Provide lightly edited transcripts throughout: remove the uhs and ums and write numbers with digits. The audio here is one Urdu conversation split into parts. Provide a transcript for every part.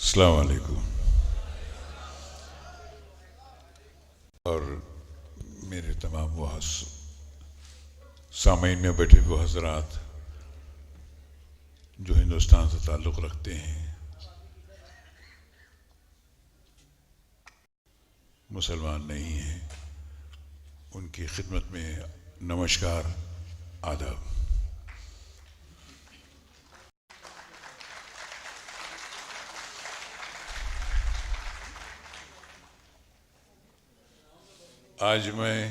السلام علیکم اور میرے تمام وہ سامعین میں بیٹھے ہوئے حضرات جو ہندوستان سے تعلق رکھتے ہیں، مسلمان نہیں ہیں، ان کی خدمت میں نمسکار، آداب۔ آج میں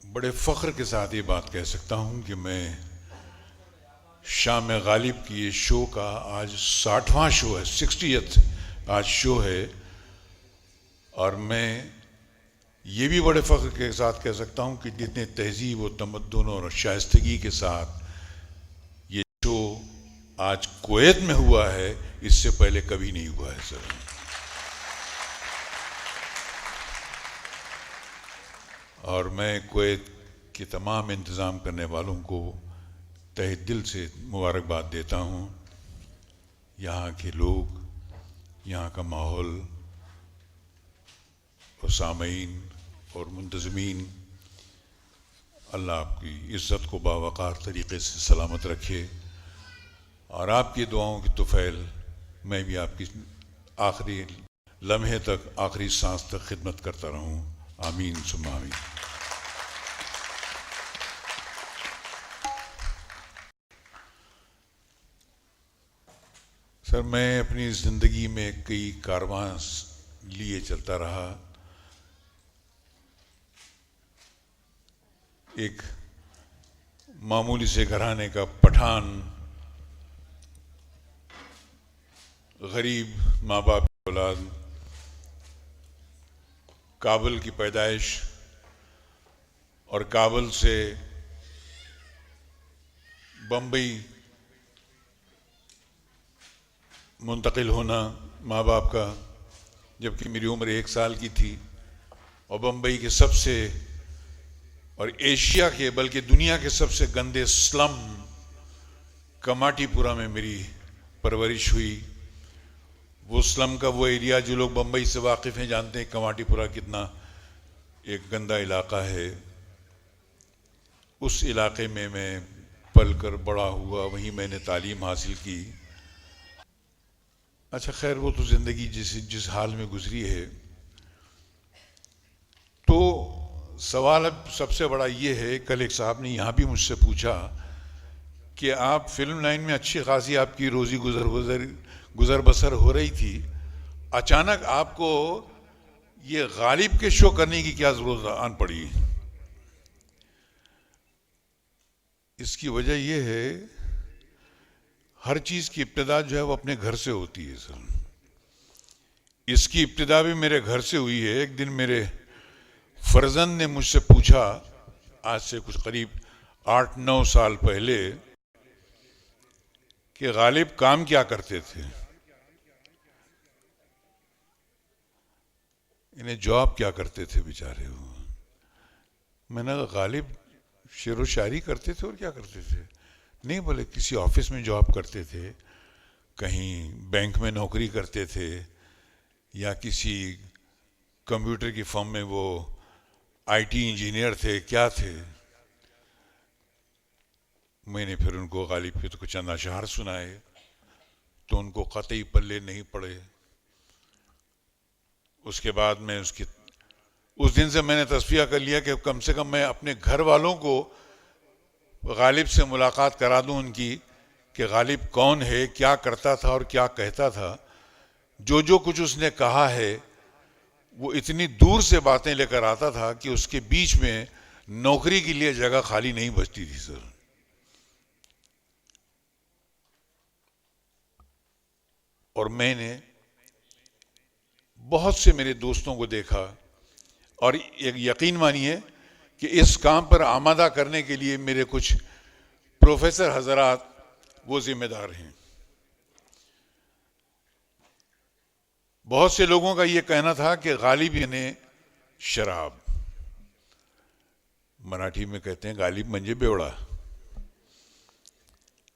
بڑے فخر کے ساتھ یہ بات کہہ سکتا ہوں کہ میں شام غالب کی یہ شو کا آج 60واں شو ہے، 60th آج شو ہے، اور میں یہ بھی بڑے فخر کے ساتھ کہہ سکتا ہوں کہ جتنے تہذیب و تمدن اور شائستگی کے ساتھ یہ شو آج کویت میں ہوا ہے، اس سے پہلے کبھی نہیں ہوا ہے سر۔ اور میں کویت کے تمام انتظام کرنے والوں کو تہہ دل سے مبارکباد دیتا ہوں۔ یہاں کے لوگ، یہاں کا ماحول اور سامعین اور منتظمین، اللہ آپ کی عزت کو باوقار طریقے سے سلامت رکھے، اور آپ کی دعاؤں کی طفیل میں بھی آپ کی آخری لمحے تک، آخری سانس تک خدمت کرتا رہوں، آمین ثم آمین۔ سر، میں اپنی زندگی میں کئی کارواں لیے چلتا رہا۔ ایک معمولی سے گھرانے کا پٹھان، غریب ماں باپ کی اولاد، کابل کی پیدائش، اور کابل سے بمبئی منتقل ہونا ماں باپ کا، جبکہ میری عمر 1 سال کی تھی، اور بمبئی کے سب سے، اور ایشیا کے بلکہ دنیا کے سب سے گندے سلم کماٹی پورا میں میری پرورش ہوئی۔ وہ سلم کا وہ ایریا، جو لوگ بمبئی سے واقف ہیں جانتے ہیں کماٹی پورا کتنا ایک گندا علاقہ ہے۔ اس علاقے میں پل کر بڑا ہوا، وہیں میں نے تعلیم حاصل کی۔ اچھا خیر، وہ تو زندگی جس حال میں گزری ہے۔ تو سوال اب سب سے بڑا یہ ہے، کل ایک صاحب نے یہاں بھی مجھ سے پوچھا کہ آپ فلم لائن میں اچھی خاصی آپ کی روزی گزر بسر ہو رہی تھی، اچانک آپ کو یہ غالب کے شو کرنے کی کیا ضرورت آن پڑی؟ اس کی وجہ یہ ہے، ہر چیز کی ابتدا جو ہے وہ اپنے گھر سے ہوتی ہے سر۔ اس کی ابتدا بھی میرے گھر سے ہوئی ہے۔ ایک دن میرے فرزند نے مجھ سے پوچھا، آج سے کچھ قریب 8-9 سال پہلے، کہ غالب کام کیا کرتے تھے؟ انہیں جاب کیا کرتے تھے بیچارے وہ؟ میں نے کہا غالب شعر و شاعری کرتے تھے اور کیا کرتے تھے؟ نہیں، بولے کسی آفس میں جاب کرتے تھے، کہیں بینک میں نوکری کرتے تھے، یا کسی کمپیوٹر کی فرم میں وہ آئی ٹی انجینئر تھے، کیا تھے؟ میں نے پھر ان کو غالب کے تو کچھ چند اشعار سنائے، تو ان کو قطعی پلے نہیں پڑے۔ اس کے بعد میں اس دن سے میں نے تصفیہ کر لیا کہ کم سے کم میں اپنے گھر والوں کو غالب سے ملاقات کرا دوں ان کی، کہ غالب کون ہے، کیا کرتا تھا اور کیا کہتا تھا۔ جو کچھ اس نے کہا ہے وہ اتنی دور سے باتیں لے کر آتا تھا کہ اس کے بیچ میں نوکری کے لیے جگہ خالی نہیں بچتی تھی سر۔ اور میں نے بہت سے میرے دوستوں کو دیکھا، اور یقین مانیے کہ اس کام پر آمادہ کرنے کے لیے میرے کچھ پروفیسر حضرات وہ ذمہ دار ہیں۔ بہت سے لوگوں کا یہ کہنا تھا کہ غالب نے شراب، مراٹھی میں کہتے ہیں غالب منجے بیوڑا،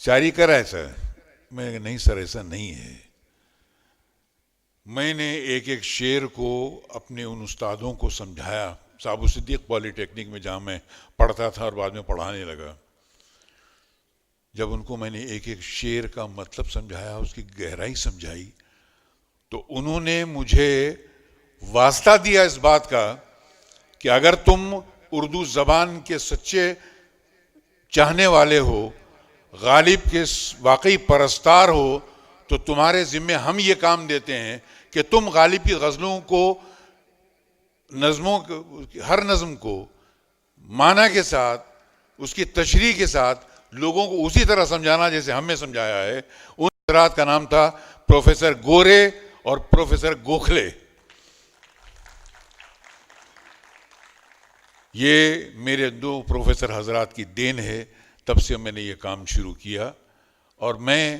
شاعری کر ایسا ہے. میں نے کہا نہیں سر ایسا نہیں ہے. میں نے ایک ایک شعر کو اپنے ان استادوں کو سمجھایا. صابو صدیق پولی ٹیکنک میں جہاں میں پڑھتا تھا اور بعد میں پڑھانے لگا, جب ان کو میں نے ایک ایک شعر کا مطلب سمجھایا, اس کی گہرائی سمجھائی, تو انہوں نے مجھے واسطہ دیا اس بات کا کہ اگر تم اردو زبان کے سچے چاہنے والے ہو, غالب کے واقعی پرستار ہو, تو تمہارے ذمے ہم یہ کام دیتے ہیں کہ تم غالب کی غزلوں کو, نظموں, ہر نظم کو معنی کے ساتھ, اس کی تشریح کے ساتھ لوگوں کو اسی طرح سمجھانا جیسے ہم نے سمجھایا ہے. ان حضرات کا نام تھا پروفیسر گورے اور پروفیسر گوکھلے. یہ میرے دو پروفیسر حضرات کی دین ہے. تب سے میں نے یہ کام شروع کیا, اور میں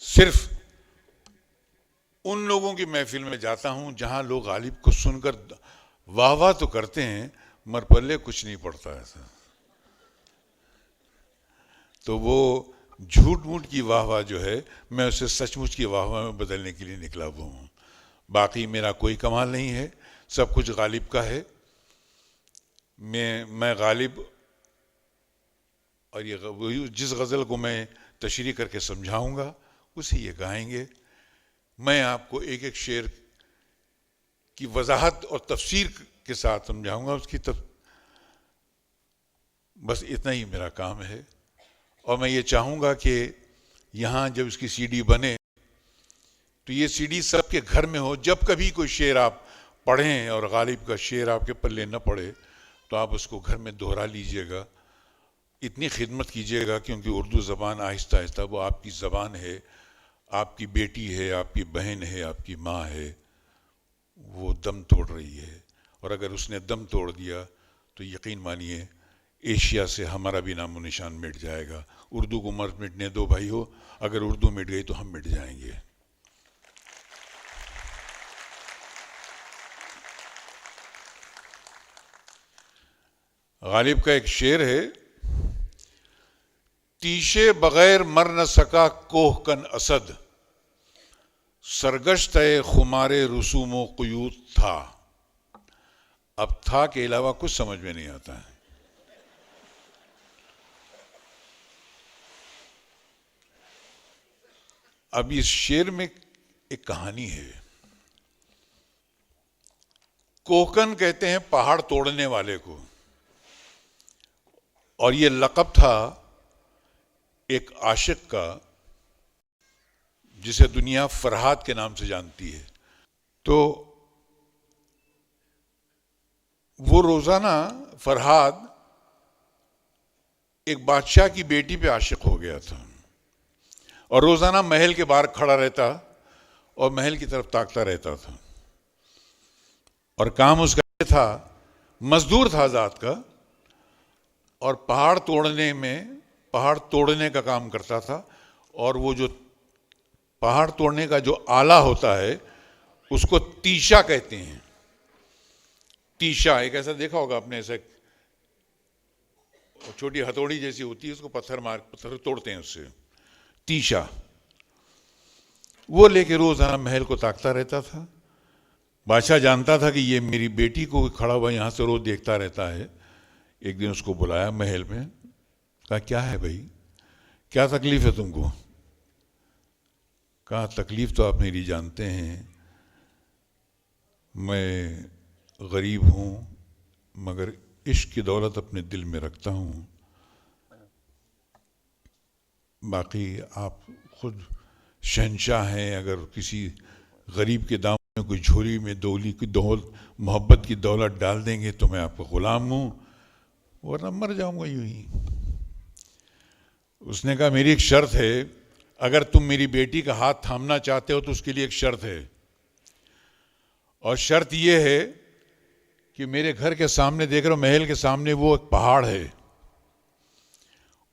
صرف ان لوگوں کی محفل میں جاتا ہوں جہاں لوگ غالب کو سن کر واہ واہ تو کرتے ہیں مگر پلے کچھ نہیں پڑتا ایسا. تو وہ جھوٹ موٹ کی واہ واہ جو ہے, میں اسے سچ مچ کی واہ واہ میں بدلنے کے لیے نکلا ہوا ہوں. باقی میرا کوئی کمال نہیں ہے, سب کچھ غالب کا ہے. میں غالب, اور یہ جس غزل کو میں تشریح کر کے سمجھاؤں گا اسے یہ گائیں گے. میں آپ کو ایک ایک شعر کی وضاحت اور تفسیر کے ساتھ سمجھاؤں گا, اس کی بس اتنا ہی میرا کام ہے. اور میں یہ چاہوں گا کہ یہاں جب اس کی سی ڈی بنے تو یہ سی ڈی سب کے گھر میں ہو. جب کبھی کوئی شعر آپ پڑھیں اور غالب کا شعر آپ کے پلے نہ پڑے تو آپ اس کو گھر میں دہرا لیجئے گا. اتنی خدمت کیجئے گا, کیونکہ اردو زبان آہستہ آہستہ وہ آپ کی زبان ہے, آپ کی بیٹی ہے, آپ کی بہن ہے, آپ کی ماں ہے, وہ دم توڑ رہی ہے. اور اگر اس نے دم توڑ دیا تو یقین مانیے ایشیا سے ہمارا بھی نام و نشان مٹ جائے گا. اردو کو مت مٹنے دو بھائی ہو, اگر اردو مٹ گئی تو ہم مٹ جائیں گے. غالب کا ایک شعر ہے, تیشے بغیر مر نہ سکا کوہ کن اسد, سرگشتہ خمار رسوم و قیود تھا. اب تھا کے علاوہ کچھ سمجھ میں نہیں آتا ہے. اب اس شعر میں ایک کہانی ہے. کوہکن کہتے ہیں پہاڑ توڑنے والے کو, اور یہ لقب تھا ایک عاشق کا جسے دنیا فرہاد کے نام سے جانتی ہے. تو وہ روزانہ فرہاد ایک بادشاہ کی بیٹی پہ عاشق ہو گیا تھا, اور روزانہ محل کے باہر کھڑا رہتا اور محل کی طرف تاکتا رہتا تھا. اور کام اس کا یہ تھا, مزدور تھا ذات کا, اور پہاڑ توڑنے کا کام کرتا تھا. اور وہ جو پہاڑ توڑنے کا جو آلہ ہوتا ہے اس کو تیشا کہتے ہیں. تیشا ایک ایسا دیکھا ہوگا آپ نے, ایسا چھوٹی ہتھوڑی جیسی ہوتی ہے, اس کو پتھر توڑتے ہیں اس سے. تیشا وہ لے کے روزانہ محل کو تاکتا رہتا تھا. بادشاہ جانتا تھا کہ یہ میری بیٹی کو کھڑا ہوا یہاں سے روز دیکھتا رہتا ہے. ایک دن اس کو بلایا محل میں, کہا کیا ہے بھائی, کیا تکلیف ہے تم کو؟ کہا تکلیف تو آپ میری جانتے ہیں, میں غریب ہوں مگر عشق کی دولت اپنے دل میں رکھتا ہوں. باقی آپ خود شہنشاہ ہیں, اگر کسی غریب کے دامن میں کوئی جھولی میں محبت کی دولت ڈال دیں گے تو میں آپ کا غلام ہوں, ورنہ مر جاؤں گا یوں ہی. اس نے کہا میری ایک شرط ہے, اگر تم میری بیٹی کا ہاتھ تھامنا چاہتے ہو تو اس کے لیے ایک شرط ہے, اور شرط یہ ہے کہ میرے گھر کے سامنے دیکھ رہے ہو, محل کے سامنے وہ ایک پہاڑ ہے,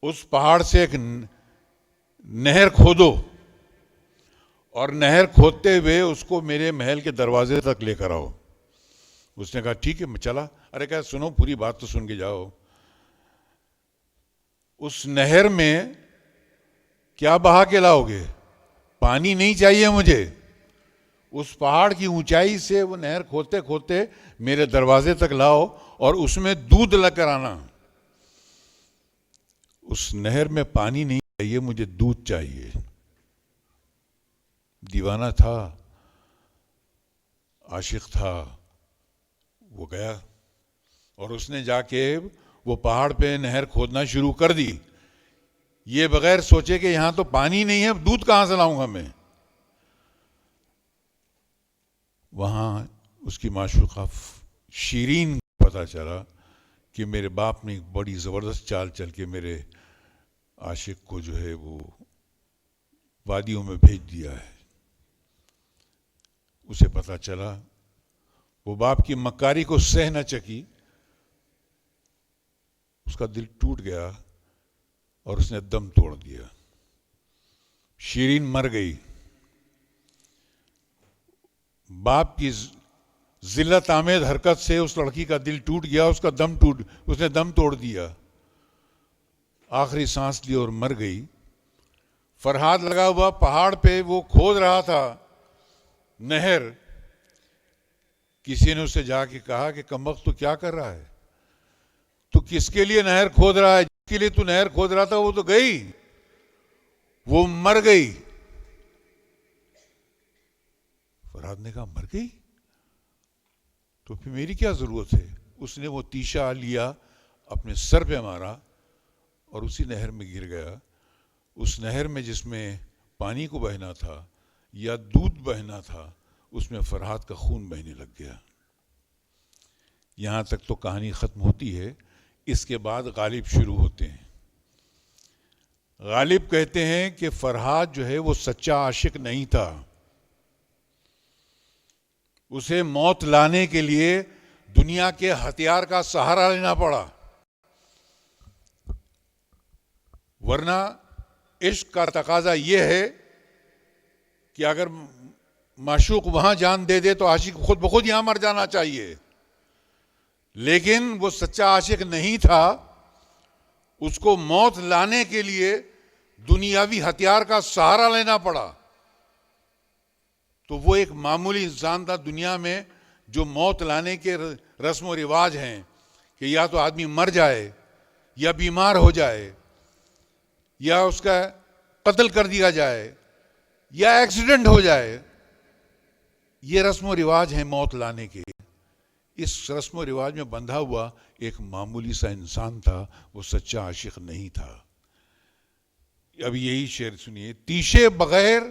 اس پہاڑ سے ایک نہر کھودو, اور نہر کھودتے ہوئے اس کو میرے محل کے دروازے تک لے کر آؤ. اس نے کہا ٹھیک ہے, میں چلا. ارے کہا سنو, پوری بات تو سن کے جاؤ. اس نہر میں کیا بہا کے لاؤ گے؟ پانی نہیں چاہیے مجھے. اس پہاڑ کی اونچائی سے وہ نہر کھودتے کھودتے میرے دروازے تک لاؤ اور اس میں دودھ لگ کر آنا. اس نہر میں پانی نہیں چاہیے, مجھے دودھ چاہیے. دیوانہ تھا, عاشق تھا. وہ گیا اور اس نے جا کے وہ پہاڑ پہ نہر کھودنا شروع کر دی, یہ بغیر سوچے کہ یہاں تو پانی نہیں ہے, دودھ کہاں سے لاؤں گا میں. وہاں اس کی معشوقہ شیرین کو پتہ چلا کہ میرے باپ نے ایک بڑی زبردست چال چل کے میرے عاشق کو جو ہے وہ وادیوں میں بھیج دیا ہے. اسے پتہ چلا, وہ باپ کی مکاری کو سہ نہ چکی, اس کا دل ٹوٹ گیا اور اس نے دم توڑ دیا. شیرین مر گئی. باپ کی ذلت آمیز حرکت سے اس لڑکی کا دل ٹوٹ گیا, اس نے دم توڑ دیا, آخری سانس لی اور مر گئی. فرہاد لگا ہوا پہاڑ پہ وہ کھود رہا تھا نہر. کسی نے اسے جا کے کہا کہ کمبخت تو کیا کر رہا ہے, تو کس کے لیے نہر کھود رہا ہے؟ جس کے لیے تو نہر کھود رہا تھا وہ تو گئی, وہ مر گئی. فرہاد نے کہا مر گئی تو پھر میری کیا ضرورت ہے؟ اس نے وہ تیشہ لیا, اپنے سر پہ مارا اور اسی نہر میں گر گیا. اس نہر میں جس میں پانی کو بہنا تھا یا دودھ بہنا تھا, اس میں فرہاد کا خون بہنے لگ گیا. یہاں تک تو کہانی ختم ہوتی ہے. اس کے بعد غالب شروع ہوتے ہیں. غالب کہتے ہیں کہ فرہاد جو ہے وہ سچا عاشق نہیں تھا, اسے موت لانے کے لیے دنیا کے ہتھیار کا سہارا لینا پڑا, ورنہ عشق کا تقاضا یہ ہے کہ اگر معشوق وہاں جان دے دے تو عاشق خود بخود یہاں مر جانا چاہیے. لیکن وہ سچا عاشق نہیں تھا, اس کو موت لانے کے لیے دنیاوی ہتھیار کا سہارا لینا پڑا. تو وہ ایک معمولی انسان تھا دنیا میں جو موت لانے کے رسم و رواج ہیں کہ یا تو آدمی مر جائے یا بیمار ہو جائے یا اس کا قتل کر دیا جائے یا ایکسیڈنٹ ہو جائے. یہ رسم و رواج ہیں موت لانے کے. اس رسم و رواج میں بندھا ہوا ایک معمولی سا انسان تھا, وہ سچا عاشق نہیں تھا. اب یہی شعر سنیے. تیشے بغیر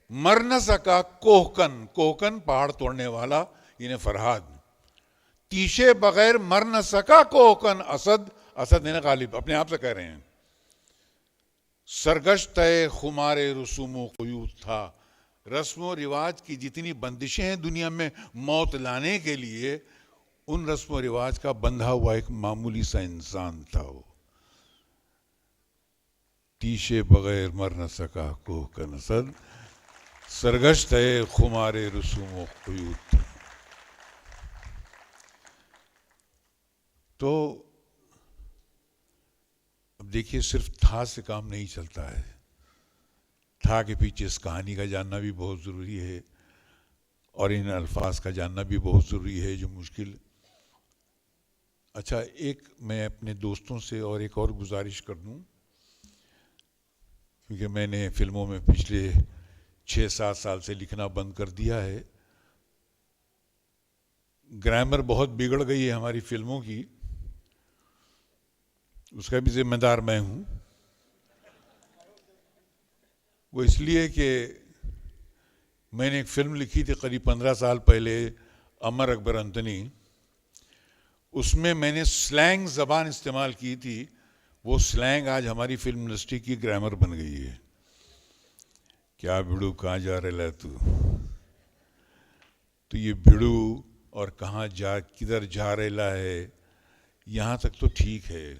مر نہ سکا کوہکن, کوہکن پہاڑ توڑنے والا یعنی فرہاد. تیشے بغیر مر نہ سکا کوہکن, اسد, اسد یعنی غالب اپنے آپ سے کہہ رہے ہیں. سرگشتہ خمار رسوم و قیود تھا, رسم و رواج کی جتنی بندشیں ہیں دنیا میں موت لانے کے لیے, ان رسم و رواج کا بندھا ہوا ایک معمولی سا انسان تھا وہ. تیشے بغیر مر نہ سکا کوہکن اسد, سرگشت ہے خمار رسوم و قیود. تو اب دیکھیے صرف تھا سے کام نہیں چلتا ہے, تھا کے پیچھے اس کہانی کا جاننا بھی بہت ضروری ہے اور ان الفاظ کا جاننا بھی بہت ضروری ہے جو مشکل. اچھا, ایک میں اپنے دوستوں سے اور ایک اور گزارش کر دوں, کیونکہ میں نے فلموں میں پچھلے 6-7 سال سے لکھنا بند کر دیا ہے. گرامر بہت بگڑ گئی ہے ہماری فلموں کی, اس کا بھی ذمہ دار میں ہوں. وہ اس لیے کہ میں نے ایک فلم لکھی تھی قریب 15 سال پہلے, امر اکبر انتنی. اس میں نے سلینگ زبان استعمال کی تھی. وہ سلینگ آج ہماری فلم انڈسٹری کی گرامر بن گئی ہے. کیا بھیڑو کہاں جا رہا تو یہ بھیڑو اور کہاں کدھر جا رہا ہے, یہاں تک تو ٹھیک ہے,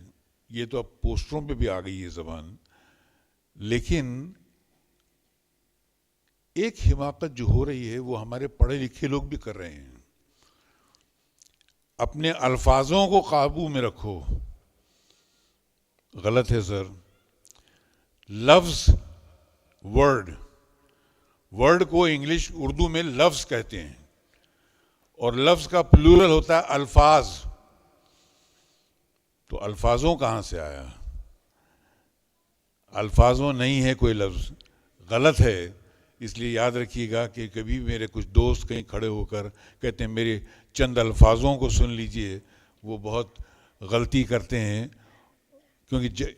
یہ تو اب پوسٹروں پہ بھی آ گئی ہے زبان. لیکن ایک حماقت جو ہو رہی ہے وہ ہمارے پڑھے لکھے لوگ بھی کر رہے ہیں. اپنے الفاظوں کو قابو میں رکھو. غلط ہے سر. لفظ ورڈ کو انگلش اردو میں لفظ کہتے ہیں، اور لفظ کا پلورل ہوتا ہے الفاظ. تو الفاظوں کہاں سے آیا؟ الفاظوں نہیں ہے کوئی لفظ، غلط ہے. اس لیے یاد رکھیے گا کہ کبھی میرے کچھ دوست کہیں کھڑے ہو کر کہتے ہیں میرے چند الفاظوں کو سن لیجئے، وہ بہت غلطی کرتے ہیں، کیونکہ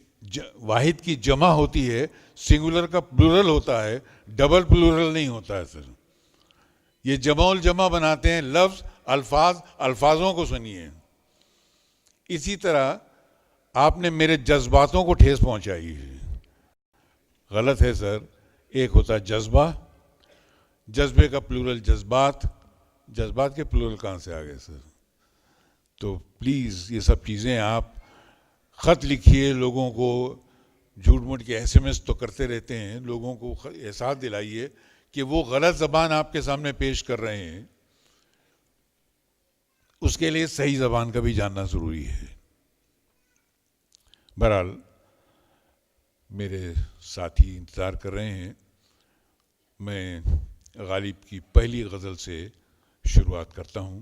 واحد کی جمع ہوتی ہے، سنگولر کا پلورل ہوتا ہے، ڈبل پلورل نہیں ہوتا ہے سر. یہ جمع الجمع بناتے ہیں لفظ، الفاظ، الفاظوں کو سنیے. اسی طرح آپ نے میرے جذباتوں کو ٹھیس پہنچائی ہے، غلط ہے سر. ایک ہوتا ہے جذبہ، جذبے کا پلورل جذبات، جذبات کے پلورل کہاں سے آ گئے سر؟ تو پلیز یہ سب چیزیں آپ خط لکھیے، لوگوں کو جھوٹ موٹ کے ایس ایم ایس تو کرتے رہتے ہیں، لوگوں کو احساس دلائیے کہ وہ غلط زبان آپ کے سامنے پیش کر رہے ہیں، اس کے لیے صحیح زبان کا بھی جاننا ضروری ہے. بہرحال میرے ساتھی انتظار کر رہے ہیں، میں غالب کی پہلی غزل سے شروعات کرتا ہوں.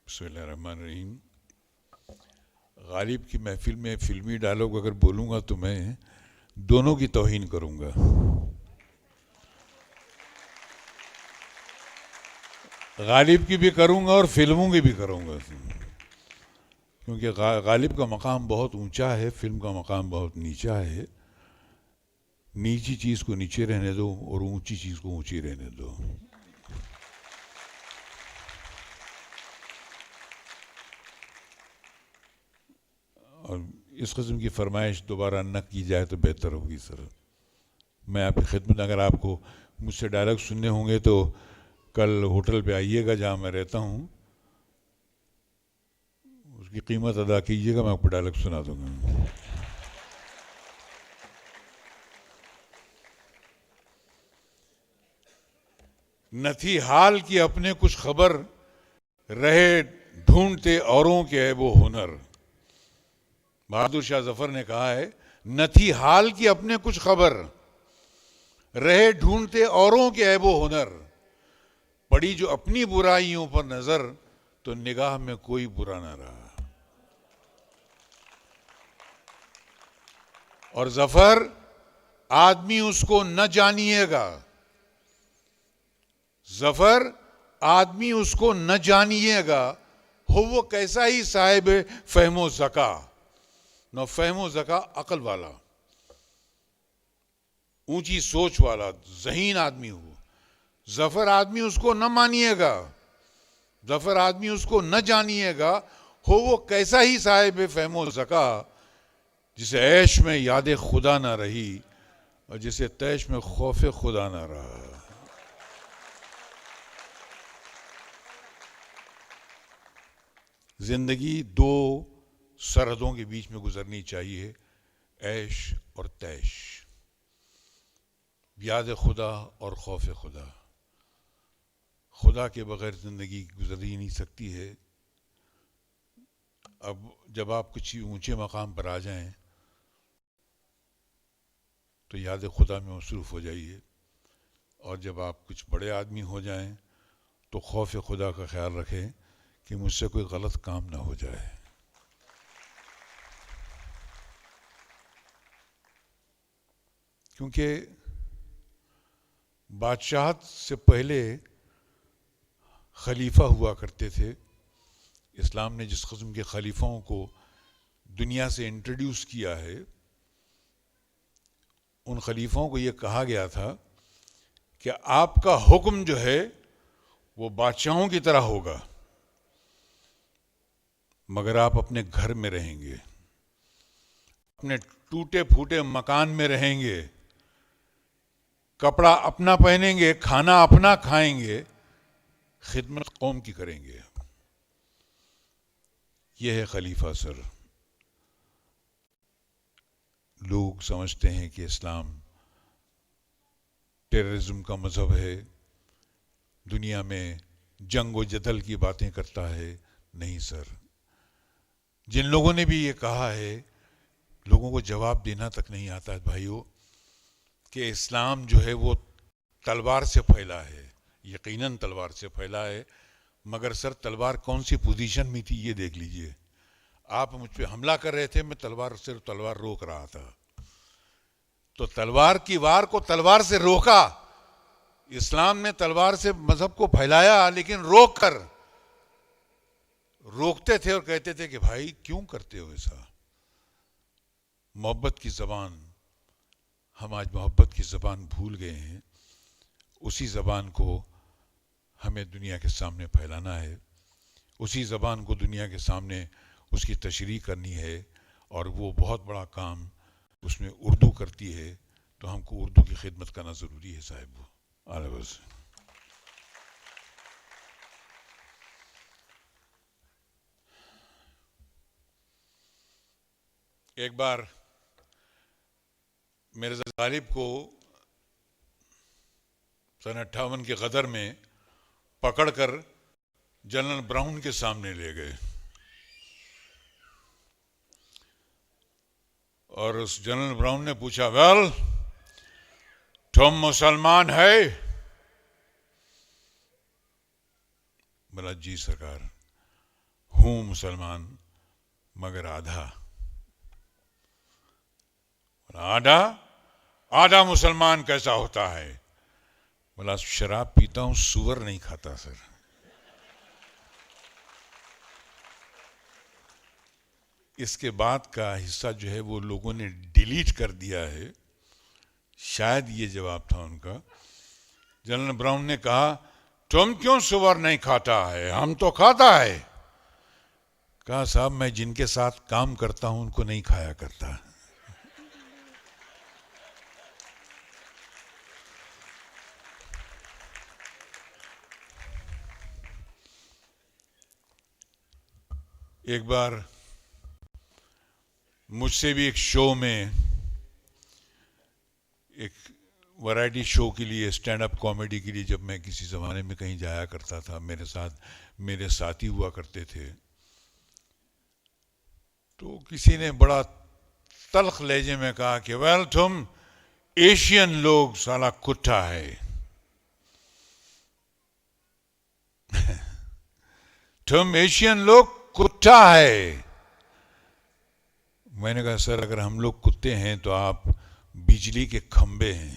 بسم اللہ الرحمن الرحیم. غالب کی محفل میں فلمی ڈائلاگ اگر بولوں گا تو میں دونوں کی توہین کروں گا. غالب کی بھی کروں گا اور فلموں کی بھی کروں گا، کیونکہ غالب کا مقام بہت اونچا ہے، فلم کا مقام بہت نیچا ہے. نیچی چیز کو نیچے رہنے دو اور اونچی چیز کو اونچی رہنے دو. اور اس قسم کی فرمائش دوبارہ نہ کی جائے تو بہتر ہوگی سر. میں آپ کی خدمت، اگر آپ کو مجھ سے ڈائلاگ سننے ہوں گے تو کل ہوٹل پہ آئیے گا جہاں میں رہتا ہوں، اس کی قیمت ادا کیجیے گا، میں آپ کو ڈائلاگ سنا دوں گا. نہ تھی حال کی اپنے کچھ خبر، رہے ڈھونڈتے اوروں کے عیب و ہنر. بہادر شاہ ظفر نے کہا ہے نہ تھی حال کی اپنے کچھ خبر، رہے ڈھونڈتے اوروں کے عیب و ہنر. پڑی جو اپنی برائیوں پر نظر، تو نگاہ میں کوئی برا نہ رہا. اور ظفر آدمی اس کو نہ جانیے گا، ظفر آدمی اس کو نہ جانیے گا، ہو وہ کیسا ہی صاحب فہم و ذکا. نہ فہم و ذکا عقل والا، اونچی سوچ والا، ذہین آدمی ہو. ظفر آدمی اس کو نہ مانیے گا، ظفر آدمی اس کو نہ جانیے گا، ہو وہ کیسا ہی صاحب فہم و ذکا، جسے عیش میں یاد خدا نہ رہی اور جسے تیش میں خوف خدا نہ رہا. زندگی دو سرحدوں کے بیچ میں گزرنی چاہیے، عیش اور تیش، یاد خدا اور خوف خدا. خدا کے بغیر زندگی گزر ہی نہیں سکتی ہے. اب جب آپ کچھ اونچے مقام پر آ جائیں تو یاد خدا میں مصروف ہو جائیے، اور جب آپ کچھ بڑے آدمی ہو جائیں تو خوف خدا کا خیال رکھیں کہ مجھ سے کوئی غلط کام نہ ہو جائے. کیونکہ بادشاہت سے پہلے خلیفہ ہوا کرتے تھے. اسلام نے جس قسم کے خلیفوں کو دنیا سے انٹروڈیوس کیا ہے، ان خلیفوں کو یہ کہا گیا تھا کہ آپ کا حکم جو ہے وہ بادشاہوں کی طرح ہوگا، مگر آپ اپنے گھر میں رہیں گے، اپنے ٹوٹے پھوٹے مکان میں رہیں گے، کپڑا اپنا پہنیں گے، کھانا اپنا کھائیں گے، خدمت قوم کی کریں گے. یہ ہے خلیفہ سر. لوگ سمجھتے ہیں کہ اسلام ٹیررزم کا مذہب ہے، دنیا میں جنگ و جدل کی باتیں کرتا ہے. نہیں سر، جن لوگوں نے بھی یہ کہا ہے، لوگوں کو جواب دینا تک نہیں آتا ہے. بھائیو، کہ اسلام جو ہے وہ تلوار سے پھیلا ہے، یقیناً تلوار سے پھیلا ہے، مگر سر تلوار کون سی پوزیشن میں تھی یہ دیکھ لیجئے. آپ مجھ پہ حملہ کر رہے تھے، میں صرف تلوار روک رہا تھا. تو تلوار کی وار کو تلوار سے روکا. اسلام نے تلوار سے مذہب کو پھیلایا، لیکن روک کر. روکتے تھے اور کہتے تھے کہ بھائی کیوں کرتے ہو ایسا. محبت کی زبان، ہم آج محبت کی زبان بھول گئے ہیں. اسی زبان کو ہمیں دنیا کے سامنے پھیلانا ہے، اسی زبان کو دنیا کے سامنے اس کی تشریح کرنی ہے، اور وہ بہت بڑا کام اس میں اردو کرتی ہے. تو ہم کو اردو کی خدمت کرنا ضروری ہے صاحب. بس. ایک بار مرزا غالب کو سن 58 کے غدر میں پکڑ کر جنرل براؤن کے سامنے لے گئے، اور اس جنرل براؤن نے پوچھا، ویل تم مسلمان ہے؟ بولا جی سرکار، ہوں مسلمان مگر آدھا. آدھا؟ آدھا مسلمان کیسا ہوتا ہے؟ بولا شراب پیتا ہوں، سور نہیں کھاتا سر. اس کے بعد کا حصہ جو ہے وہ لوگوں نے ڈیلیٹ کر دیا ہے. شاید یہ جواب تھا ان کا. جنرل براؤن نے کہا، تم کیوں سور نہیں کھاتا ہے؟ ہم تو کھاتا ہے. کہا صاحب میں جن کے ساتھ کام کرتا ہوں ان کو نہیں کھایا کرتا. ایک بار مجھ سے بھی ایک شو میں، ایک ورائٹی شو کے لیے، اسٹینڈ اپ کامیڈی کے لیے، جب میں کسی زمانے میں کہیں جایا کرتا تھا، میرے ساتھ میرے ساتھی ہوا کرتے تھے، تو کسی نے بڑا تلخ لہجے میں کہا کہ ویل تم ایشین لوگ سالا کٹھا ہے. تم ایشین لوگ کٹھا ہے. میں نے کہا سر اگر ہم لوگ کتے ہیں تو آپ بجلی کے کھمبے ہیں.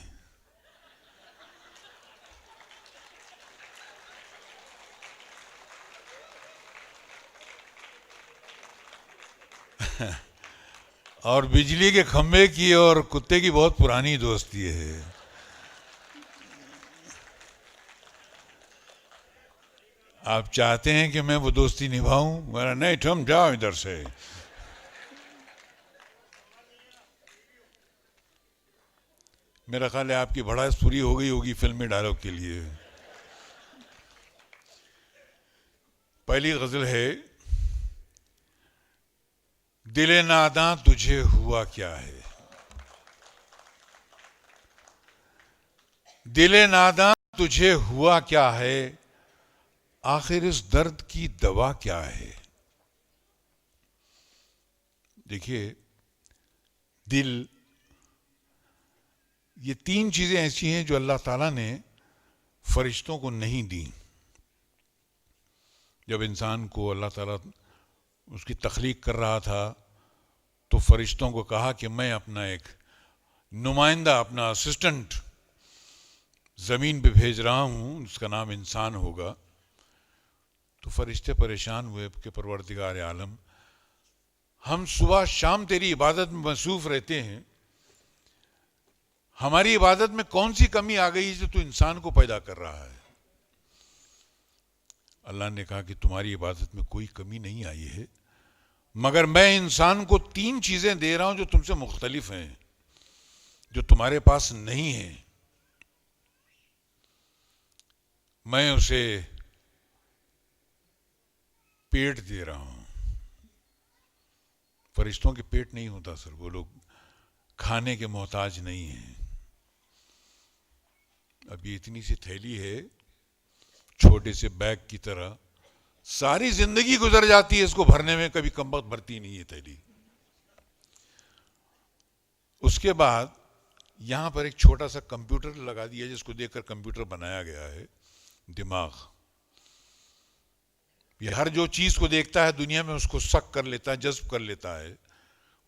اور بجلی کے کھمبے کی اور کتے کی بہت پرانی دوستی ہے. آپ چاہتے ہیں کہ میں وہ دوستی نبھاؤں؟ میرا نہیں، تم جاؤ ادھر سے. میرا خیال ہے آپ کی بھڑاس پوری ہو گئی ہوگی فلمی ڈائلاگ کے لیے. پہلی غزل ہے، دل ناداں تجھے ہوا کیا ہے. دل ناداں تجھے ہوا کیا ہے، آخر اس درد کی دوا کیا ہے. دیکھیے دل، یہ تین چیزیں ایسی ہیں جو اللہ تعالیٰ نے فرشتوں کو نہیں دیں. جب انسان کو اللہ تعالیٰ اس کی تخلیق کر رہا تھا تو فرشتوں کو کہا کہ میں اپنا ایک نمائندہ، اپنا اسسٹنٹ زمین پہ بھیج رہا ہوں، اس کا نام انسان ہوگا. تو فرشتے پریشان ہوئے کہ پروردگار عالم، ہم صبح شام تیری عبادت میں مصروف رہتے ہیں، ہماری عبادت میں کون سی کمی آ گئی جو تو انسان کو پیدا کر رہا ہے؟ اللہ نے کہا کہ تمہاری عبادت میں کوئی کمی نہیں آئی ہے، مگر میں انسان کو تین چیزیں دے رہا ہوں جو تم سے مختلف ہیں، جو تمہارے پاس نہیں ہیں. میں اسے پیٹ دے رہا ہوں. فرشتوں کے پیٹ نہیں ہوتا سر، وہ لوگ کھانے کے محتاج نہیں ہیں. اب یہ اتنی سی تھیلی ہے، چھوٹے سے بیگ کی طرح، ساری زندگی گزر جاتی ہے اس کو بھرنے میں، کبھی کم وقت بھرتی نہیں ہے تھیلی. اس کے بعد یہاں پر ایک چھوٹا سا کمپیوٹر لگا دیا جس کو دیکھ کر کمپیوٹر بنایا گیا ہے، دماغ. یہ ہر جو چیز کو دیکھتا ہے دنیا میں اس کو سک کر لیتا ہے، جذب کر لیتا ہے،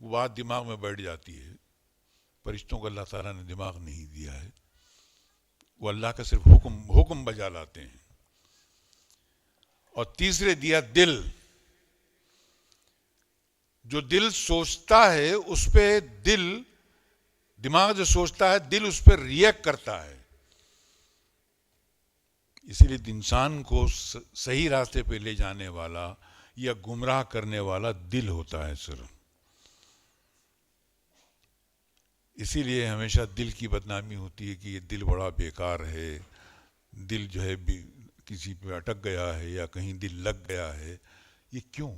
وہ بات دماغ میں بیٹھ جاتی ہے. فرشتوں کو اللہ تعالیٰ نے دماغ نہیں دیا ہے، وہ اللہ کا صرف حکم بجا لاتے ہیں. اور تیسرے دیا دل. جو دل سوچتا ہے اس پہ دماغ جو سوچتا ہے دل اس پہ ریئیکٹ کرتا ہے. اسی لیے انسان کو صحیح راستے پہ لے جانے والا یا گمراہ کرنے والا دل ہوتا ہے صرف. اسی لیے ہمیشہ دل کی بدنامی ہوتی ہے کہ یہ دل بڑا بیکار ہے، دل جو ہے کسی پہ اٹک گیا ہے یا کہیں دل لگ گیا ہے. یہ کیوں؟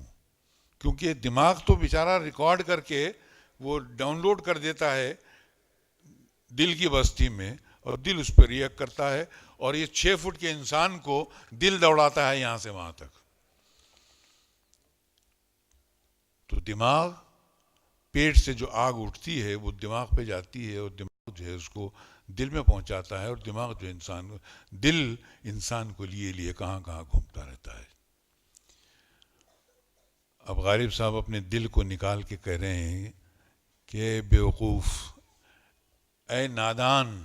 کیونکہ دماغ تو بیچارہ ریکارڈ کر کے وہ ڈاؤن لوڈ کر دیتا ہے دل کی بستی میں، اور دل اس پہ ریئیکٹ کرتا ہے، اور یہ 6 فٹ کے انسان کو دل دوڑاتا ہے یہاں سے وہاں تک. تو دماغ، پیٹ سے جو آگ اٹھتی ہے وہ دماغ پہ جاتی ہے، اور دماغ جو ہے اس کو دل میں پہنچاتا ہے، اور دماغ جو دل انسان کو لیے کہاں کہاں گھومتا رہتا ہے. اب غالب صاحب اپنے دل کو نکال کے کہہ رہے ہیں کہ بیوقوف، اے نادان.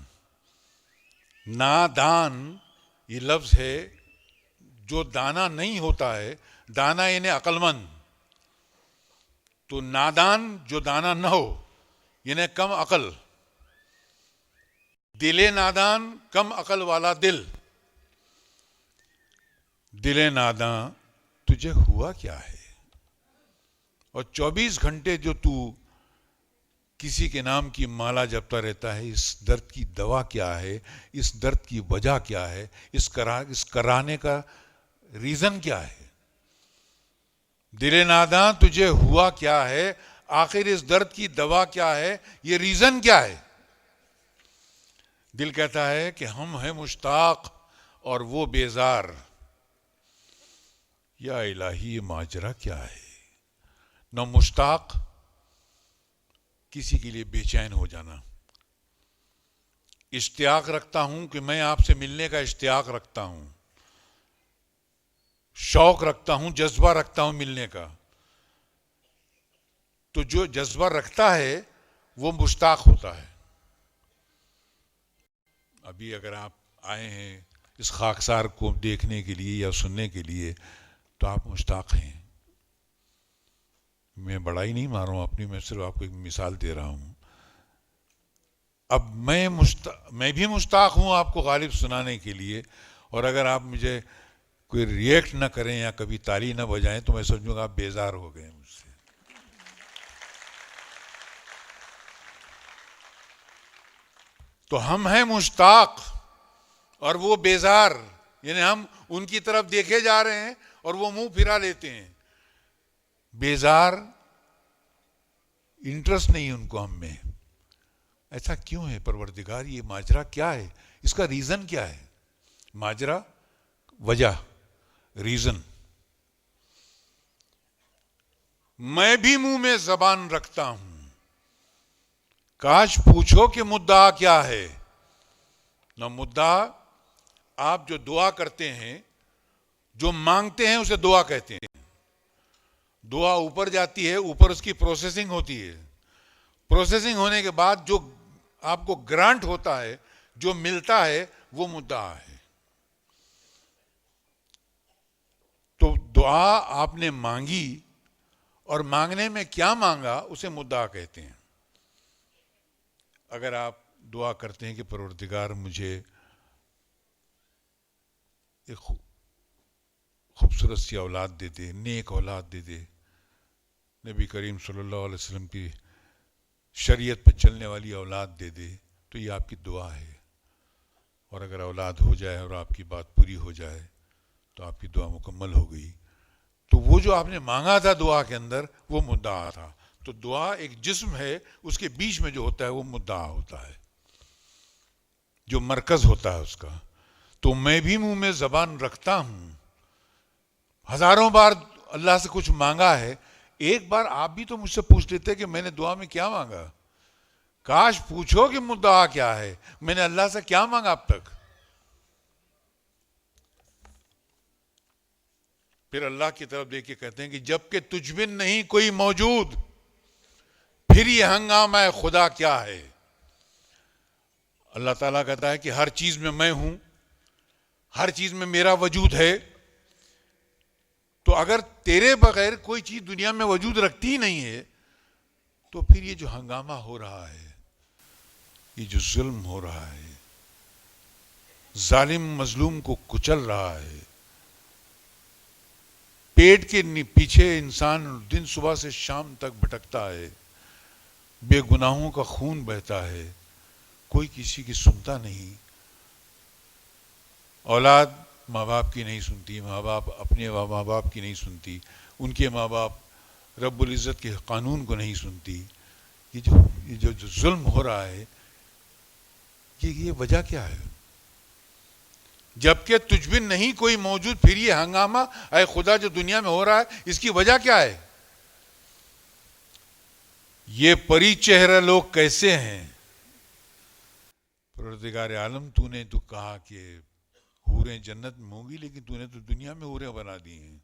نادان یہ لفظ ہے جو دانا نہیں ہوتا ہے، دانا یعنی عقل مند. تو نادان جو دانا نہ ہو یعنی کم عقل. دل نادان، کم عقل والا دل. دل نادان تجھے ہوا کیا ہے؟ اور 24 گھنٹے جو تو کسی کے نام کی مالا جپتا رہتا ہے، اس درد کی دوا کیا ہے؟ اس درد کی وجہ کیا ہے؟ اس کرانے کا ریزن کیا ہے؟ دل ناداں تجھے ہوا کیا ہے؟ آخر اس درد کی دوا کیا ہے؟ یہ ریزن کیا ہے؟ دل کہتا ہے کہ ہم ہیں مشتاق اور وہ بیزار. یا الہی یہ ماجرا کیا ہے؟ نہ مشتاق، کسی کے لیے بے چین ہو جانا. اشتیاق رکھتا ہوں کہ میں آپ سے ملنے کا اشتیاق رکھتا ہوں، شوق رکھتا ہوں، جذبہ رکھتا ہوں ملنے کا. تو جو جذبہ رکھتا ہے وہ مشتاق ہوتا ہے. ابھی اگر آپ آئے ہیں اس خاکسار کو دیکھنے کے لیے یا سننے کے لیے تو آپ مشتاق ہیں. میں بڑائی نہیں مار رہا ہوں اپنی، میں صرف آپ کو ایک مثال دے رہا ہوں. اب میں بھی مشتاق ہوں آپ کو غالب سنانے کے لیے، اور اگر آپ مجھے کوئی ریئیکٹ نہ کریں یا کبھی تالی نہ بجائیں تو میں سمجھوں گا آپ بیزار ہو گئے مجھ سے. تو ہم ہیں مشتاق اور وہ بیزار، یعنی ہم ان کی طرف دیکھے جا رہے ہیں اور وہ منہ پھرا لیتے ہیں. بیزار، انٹرسٹ نہیں ان کو ہم میں. ایسا کیوں ہے پروردگار؟ یہ ماجرا کیا ہے؟ اس کا ریزن کیا ہے؟ ماجرا، وجہ، ریزن. میں بھی منہ میں زبان رکھتا ہوں، کاش پوچھو کہ مدعا کیا ہے. نہ مدعا، آپ جو دعا کرتے ہیں، جو مانگتے ہیں اسے دعا کہتے ہیں. دعا اوپر جاتی ہے، اوپر اس کی پروسیسنگ ہوتی ہے. پروسیسنگ ہونے کے بعد جو آپ کو گرانٹ ہوتا ہے، جو ملتا ہے، وہ مدعا ہے. تو دعا آپ نے مانگی اور مانگنے میں کیا مانگا اسے مدعا کہتے ہیں. اگر آپ دعا کرتے ہیں کہ پروردگار مجھے ایک خوبصورت سی اولاد دے دے، نیک اولاد دے دے، نبی کریم صلی اللہ علیہ وسلم کی شریعت پہ چلنے والی اولاد دے دے، تو یہ آپ کی دعا ہے. اور اگر اولاد ہو جائے اور آپ کی بات پوری ہو جائے تو آپ کی دعا مکمل ہو گئی. تو وہ جو آپ نے مانگا تھا دعا کے اندر وہ مدعا تھا. تو دعا ایک جسم ہے، اس کے بیچ میں جو ہوتا ہے وہ مدعا ہوتا ہے، جو مرکز ہوتا ہے اس کا. تو میں بھی منہ میں زبان رکھتا ہوں. ہزاروں بار اللہ سے کچھ مانگا ہے، ایک بار آپ بھی تو مجھ سے پوچھ لیتے کہ میں نے دعا میں کیا مانگا. کاش پوچھو کہ مدعا کیا ہے، میں نے اللہ سے کیا مانگا اب تک. پھر اللہ کی طرف دیکھ کے کہتے ہیں کہ جب کہ تجھ بن نہیں کوئی موجود، پھر یہ ہنگامہ خدا کیا ہے. اللہ تعالیٰ کہتا ہے کہ ہر چیز میں ہوں، ہر چیز میں میرا وجود ہے. تو اگر تیرے بغیر کوئی چیز دنیا میں وجود رکھتی ہی نہیں ہے، تو پھر یہ جو ہنگامہ ہو رہا ہے، یہ جو ظلم ہو رہا ہے، ظالم مظلوم کو کچل رہا ہے، پیٹ کے پیچھے انسان دن صبح سے شام تک بھٹکتا ہے، بے گناہوں کا خون بہتا ہے، کوئی کسی کی سنتا نہیں. اولاد ماں باپ کی نہیں سنتی، ماں باپ اپنے ماں باپ کی نہیں سنتی، ان کے ماں باپ رب العزت کے قانون کو نہیں سنتی. یہ جو ظلم ہو رہا ہے، یہ وجہ کیا ہے؟ جبکہ تجھ بن نہیں کوئی موجود، پھر یہ ہنگامہ اے خدا جو دنیا میں ہو رہا ہے، اس کی وجہ کیا ہے؟ یہ پری چہرہ لوگ کیسے ہیں؟ پروردگار عالم، تو نے تو کہا کہ حوریں جنت میں ہوں گی، لیکن تو نے تو دنیا میں حوریں بنا دی ہیں.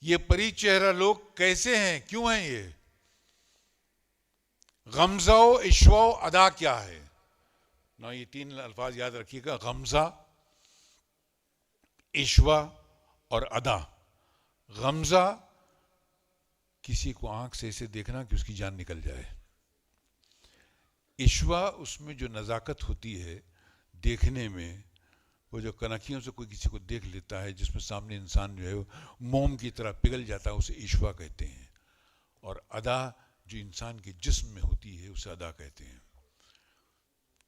یہ پری چہرہ لوگ کیسے ہیں، کیوں ہیں یہ؟ غمزہ و عشوہ و ادا کیا ہے؟ نا یہ تین الفاظ یاد رکھیے گا، غمزہ، عشوہ اور ادا. غمزہ کسی کو آنکھ سے اسے دیکھنا کہ اس کی جان نکل جائے. عشوہ اس میں جو نزاکت ہوتی ہے دیکھنے میں، وہ جو کنکھیوں سے کوئی کسی کو دیکھ لیتا ہے، جس میں سامنے انسان جو ہے موم کی طرح پگھل جاتا ہے، اسے عشوہ کہتے ہیں. اور ادا جو انسان کے جسم میں ہوتی ہے، اسے ادا کہتے ہیں.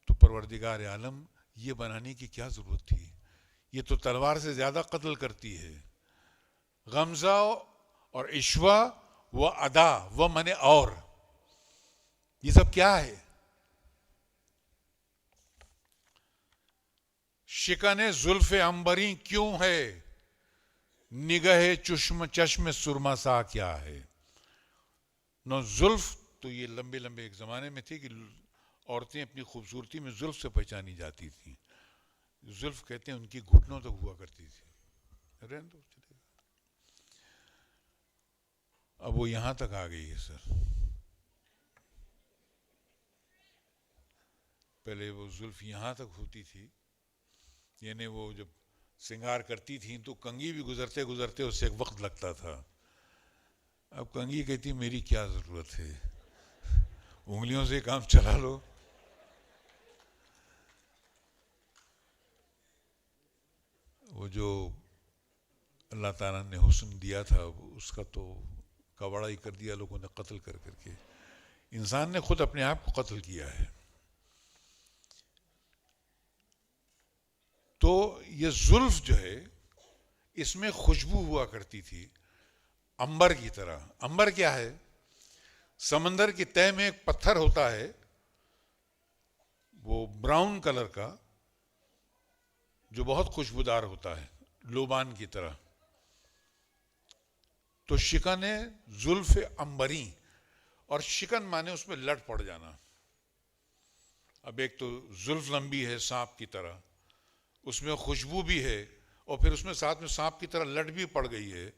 تو پروردگار عالم، یہ بنانے کی کیا ضرورت تھی؟ یہ تو تلوار سے زیادہ قتل کرتی ہے. غمزہ اور عشوہ و ادا و من اور، یہ سب کیا ہے؟ شکن زلف عنبری کیوں ہے، نگہ چشم سرما سا کیا ہے. نو زلف تو یہ لمبے لمبے ایک زمانے میں تھی کہ عورتیں اپنی خوبصورتی میں زلف سے پہچانی جاتی تھیں. زلف کہتے ہیں ان کی گھٹنوں تک ہوا کرتی تھی. اب وہ یہاں تک آ گئی ہے سر. پہلے وہ زلف یہاں تک ہوتی تھی، یعنی وہ جب سنگار کرتی تھیں تو کنگھی بھی گزرتے گزرتے اس سے ایک وقت لگتا تھا. اب کنگھی کہتی میری کیا ضرورت ہے، انگلیوں سے کام چلا لو. وہ جو اللہ تعالیٰ نے حسن دیا تھا، اس کا تو کباڑا ہی کر دیا لوگوں نے قتل کر کر کے. انسان نے خود اپنے آپ کو قتل کیا ہے. تو یہ زلف جو ہے، اس میں خوشبو ہوا کرتی تھی عنبر کی طرح. عنبر کیا ہے؟ سمندر کی تہہ میں ایک پتھر ہوتا ہے، وہ براؤن کلر کا، جو بہت خوشبودار ہوتا ہے، لوبان کی طرح. تو شکن زلف عنبری، اور شکن مانے اس میں لٹ پڑ جانا. اب ایک تو زلف لمبی ہے سانپ کی طرح، اس میں خوشبو بھی ہے، اور پھر اس میں ساتھ میں سانپ کی طرح لٹ بھی پڑ گئی ہے.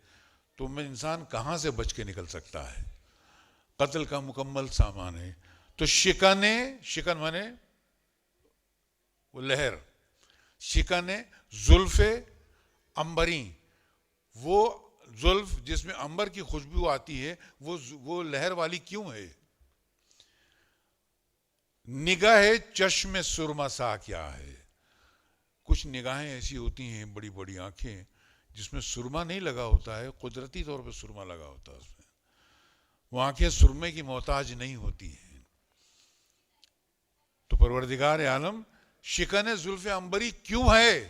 تو میں انسان کہاں سے بچ کے نکل سکتا ہے؟ قتل کا مکمل سامان ہے. تو شکن مانے وہ لہر، شکن زلف عنبری، وہ زلف جس میں عنبر کی خوشبو آتی ہے، وہ لہر والی کیوں ہے؟ نگاہ چشم سرما سا کیا ہے؟ کچھ نگاہیں ایسی ہوتی ہیں، بڑی بڑی آنکھیں، جس میں سرما نہیں لگا ہوتا ہے، قدرتی طور پہ سرما لگا ہوتا ہے اس میں. وہ آنکھیں سرمے کی محتاج نہیں ہوتی ہیں. تو پروردگار عالم، شکن زلف عنبری کیوں ہے؟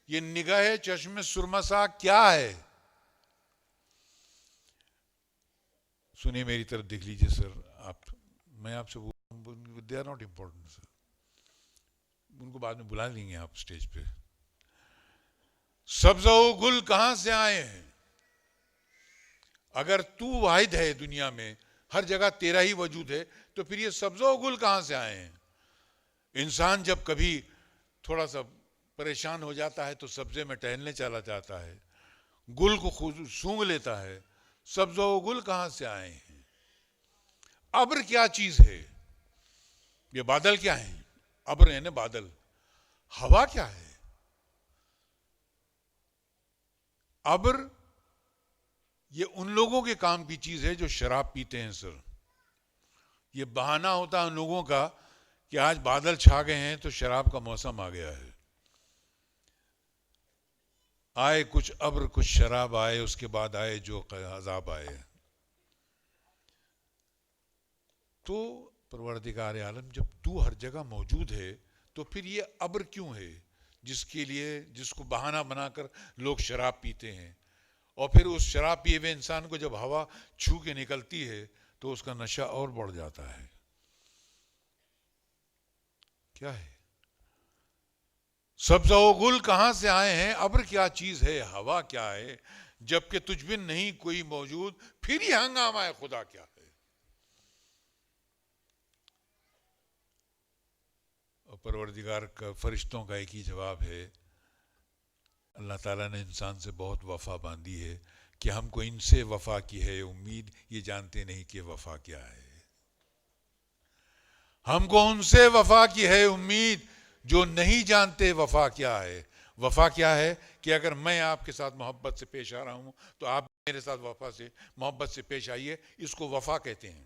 یہ نگاہ چشم سرما سا کیا ہے؟ سنیے میری طرف دیکھ لیجئے سر. میں آپ سے they are not important sir, ان کو بعد میں بلا لیں گے آپ اسٹیج پہ. سبزہ و گل کہاں سے آئے ہیں؟ اگر تو واحد ہے دنیا میں ہر جگہ تیرا ہی وجود ہے، تو پھر یہ سبزہ و گل کہاں سے آئے ہیں؟ انسان جب کبھی تھوڑا سا پریشان ہو جاتا ہے تو سبزے میں ٹہلنے چلا جاتا ہے، گل کو خود سونگھ لیتا ہے. سبزہ و گل کہاں سے آئے ہیں؟ ابر کیا چیز ہے؟ یہ بادل کیا ہیں؟ ابر یعنی بادل. ہوا کیا ہے؟ ابر یہ ان لوگوں کے کام کی چیز ہے جو شراب پیتے ہیں سر. یہ بہانہ ہوتا ہے ان لوگوں کا کہ آج بادل چھا گئے ہیں تو شراب کا موسم آ گیا ہے. آئے کچھ ابر کچھ شراب آئے، اس کے بعد آئے جو عذاب آئے. تو پروردگار عالم جب تو ہر جگہ موجود ہے تو پھر یہ ابر کیوں ہے جس کو بہانہ بنا کر لوگ شراب پیتے ہیں؟ اور پھر اس شراب پیے ہوئے انسان کو جب ہوا چھو کے نکلتی ہے تو اس کا نشہ اور بڑھ جاتا ہے. کیا ہے؟ سبزہ و گل کہاں سے آئے ہیں؟ ابر کیا چیز ہے؟ ہوا کیا ہے؟ جبکہ تجھ بن نہیں کوئی موجود، پھر یہ ہنگامہ ہے خدا کیا ہے؟ اور پروردگار کا فرشتوں کا ایک ہی جواب ہے، اللہ تعالیٰ نے انسان سے بہت وفا باندھی ہے کہ ہم کو ان سے وفا کی ہے امید، یہ جانتے نہیں کہ وفا کیا ہے. ہم کو ان سے وفا کی ہے امید جو نہیں جانتے وفا کیا ہے. وفا کیا ہے کہ اگر میں آپ کے ساتھ محبت سے پیش آ رہا ہوں تو آپ میرے ساتھ محبت سے پیش آئیے. اس کو وفا کہتے ہیں.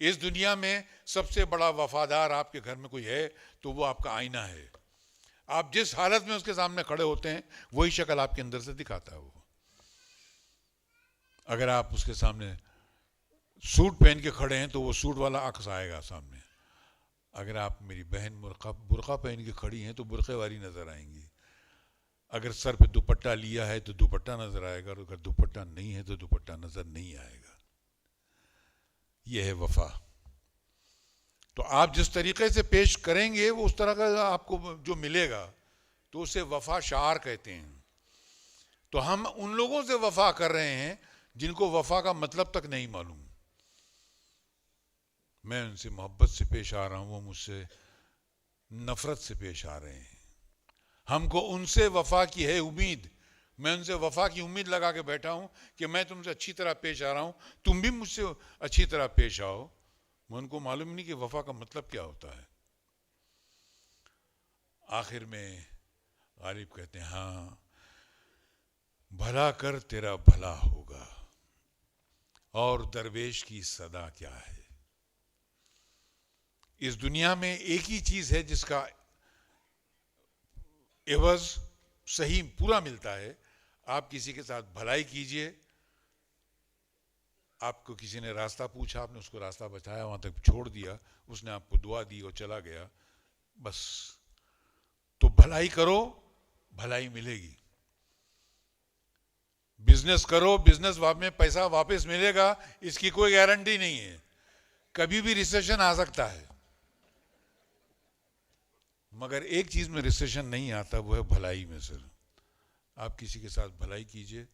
اس دنیا میں سب سے بڑا وفادار آپ کے گھر میں کوئی ہے تو وہ آپ کا آئینہ ہے. آپ جس حالت میں اس کے سامنے کھڑے ہوتے ہیں وہی شکل آپ کے اندر سے دکھاتا ہے. وہ اگر آپ اس کے سامنے سوٹ پہن کے کھڑے ہیں تو وہ سوٹ والا عکس آئے گا سامنے. اگر آپ میری بہن برقع پہن کے کھڑی ہیں تو برقعے والی نظر آئیں گی. اگر سر پہ دوپٹہ لیا ہے تو دوپٹہ نظر آئے گا، اور اگر دوپٹہ نہیں ہے تو دوپٹہ نظر نہیں آئے گا. یہ ہے وفا. تو آپ جس طریقے سے پیش کریں گے وہ اس طرح کا آپ کو جو ملے گا، تو اسے وفا شعار کہتے ہیں. تو ہم ان لوگوں سے وفا کر رہے ہیں جن کو وفا کا مطلب تک نہیں معلوم. میں ان سے محبت سے پیش آ رہا ہوں، وہ مجھ سے نفرت سے پیش آ رہے ہیں. ہم کو ان سے وفا کی ہے امید. میں ان سے وفا کی امید لگا کے بیٹھا ہوں کہ میں تم سے اچھی طرح پیش آ رہا ہوں، تم بھی مجھ سے اچھی طرح پیش آؤ. میں ان کو معلوم نہیں کہ وفا کا مطلب کیا ہوتا ہے. آخر میں غالب کہتے ہیں ہاں بھلا کر تیرا بھلا ہوگا، اور درویش کی صدا کیا ہے. اس دنیا میں ایک ہی چیز ہے جس کا عوض صحیح پورا ملتا ہے. آپ کسی کے ساتھ بھلائی کیجئے. آپ کو کسی نے راستہ پوچھا، آپ نے اس کو راستہ بتایا، وہاں تک چھوڑ دیا، اس نے آپ کو دعا دی اور چلا گیا، بس. تو بھلائی کرو، بھلائی ملے گی. بزنس کرو، بزنس میں پیسہ واپس ملے گا، اس کی کوئی گارنٹی نہیں ہے. کبھی بھی ریسیشن آ سکتا ہے. مگر ایک چیز میں ریسیشن نہیں آتا، وہ ہے بھلائی میں. سر آپ کسی کے ساتھ بھلائی کیجئے،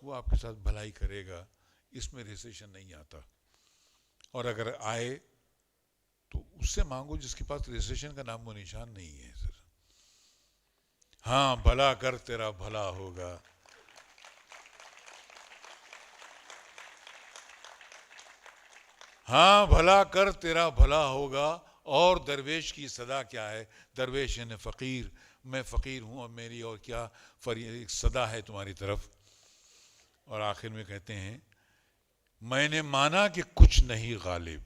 وہ آپ کے ساتھ بھلائی کرے گا، اس میں ریسیشن نہیں آتا. اور اگر آئے تو اس سے مانگو جس کے پاس ریسیشن کا نام و نشان نہیں ہے. سر ہاں بھلا کر تیرا بھلا ہوگا. ہاں بھلا کر تیرا بھلا ہوگا، اور درویش کی صدا کیا ہے. درویش یعنی فقیر. میں فقیر ہوں اور میری اور کیا ایک صدا ہے تمہاری طرف. اور آخر میں کہتے ہیں میں نے مانا کہ کچھ نہیں غالب.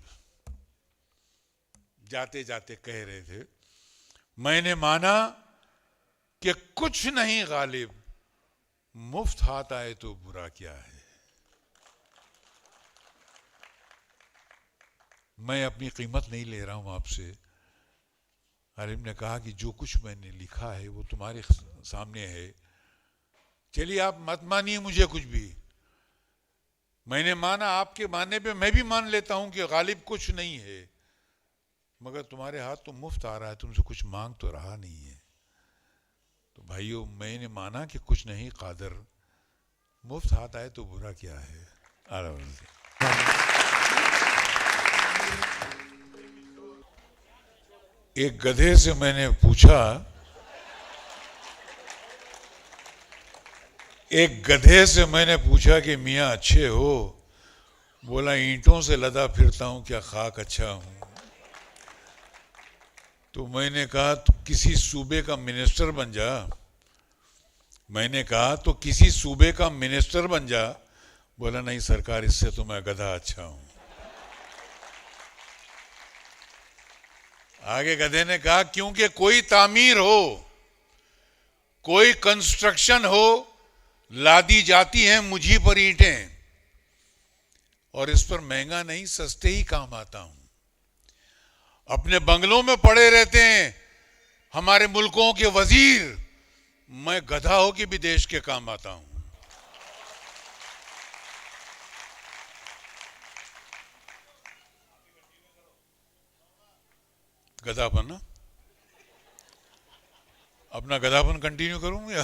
جاتے جاتے کہہ رہے تھے میں نے مانا کہ کچھ نہیں غالب، مفت ہاتھ آئے تو برا کیا ہے. میں اپنی قیمت نہیں لے رہا ہوں آپ سے. عالم نے کہا کہ جو کچھ میں نے لکھا ہے وہ تمہارے سامنے ہے. چلیے آپ مت مانیے مجھے کچھ بھی. میں نے مانا، آپ کے ماننے پہ میں بھی مان لیتا ہوں کہ غالب کچھ نہیں ہے، مگر تمہارے ہاتھ تو مفت آ رہا ہے، تم سے کچھ مانگ تو رہا نہیں ہے. تو بھائیو میں نے مانا کہ کچھ نہیں قادر، مفت ہاتھ آئے تو برا کیا ہے. ایک گدھے سے میں نے پوچھا، کہ میاں اچھے ہو؟ بولا اینٹوں سے لدا پھرتا ہوں، کیا خاک اچھا ہوں؟ تو میں نے کہا تو کسی صوبے کا منسٹر بن جا. بولا نہیں سرکار، اس سے تو میں گدھا اچھا ہوں. آگے گدھے نے کہا کیونکہ کوئی تعمیر ہو، کوئی کنسٹرکشن ہو، لادی جاتی ہیں مجھی پر اینٹیں، اور اس پر مہنگا نہیں سستے ہی کام آتا ہوں. اپنے بنگلوں میں پڑے رہتے ہیں ہمارے ملکوں کے وزیر، میں گدھا ہو کے بھی دیش کے کام آتا ہوں. گدھا پن نا، اپنا گدھا پن کنٹینیو کروں یا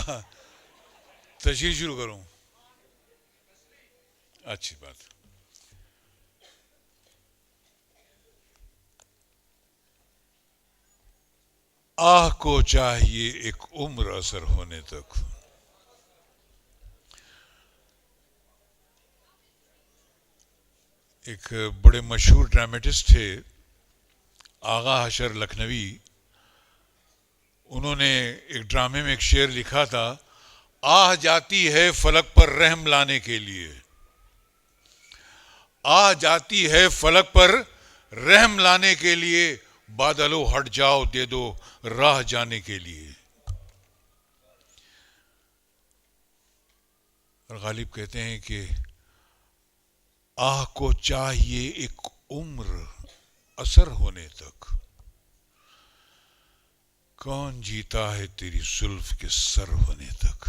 تشریح شروع کروں؟ اچھی بات. آہ کو چاہیے ایک عمر اثر ہونے تک. ایک بڑے مشہور ڈرامٹسٹ تھے آغا حشر لکھنوی. انہوں نے ایک ڈرامے میں ایک شعر لکھا تھا، آہ جاتی ہے فلک پر رحم لانے کے لیے، آہ جاتی ہے فلک پر رحم لانے کے لیے، بادلو ہٹ جاؤ دے دو راہ جانے کے لیے. اور غالب کہتے ہیں کہ آہ کو چاہیے ایک عمر اثر ہونے تک، کون جیتا ہے تیری زلف کے سر ہونے تک.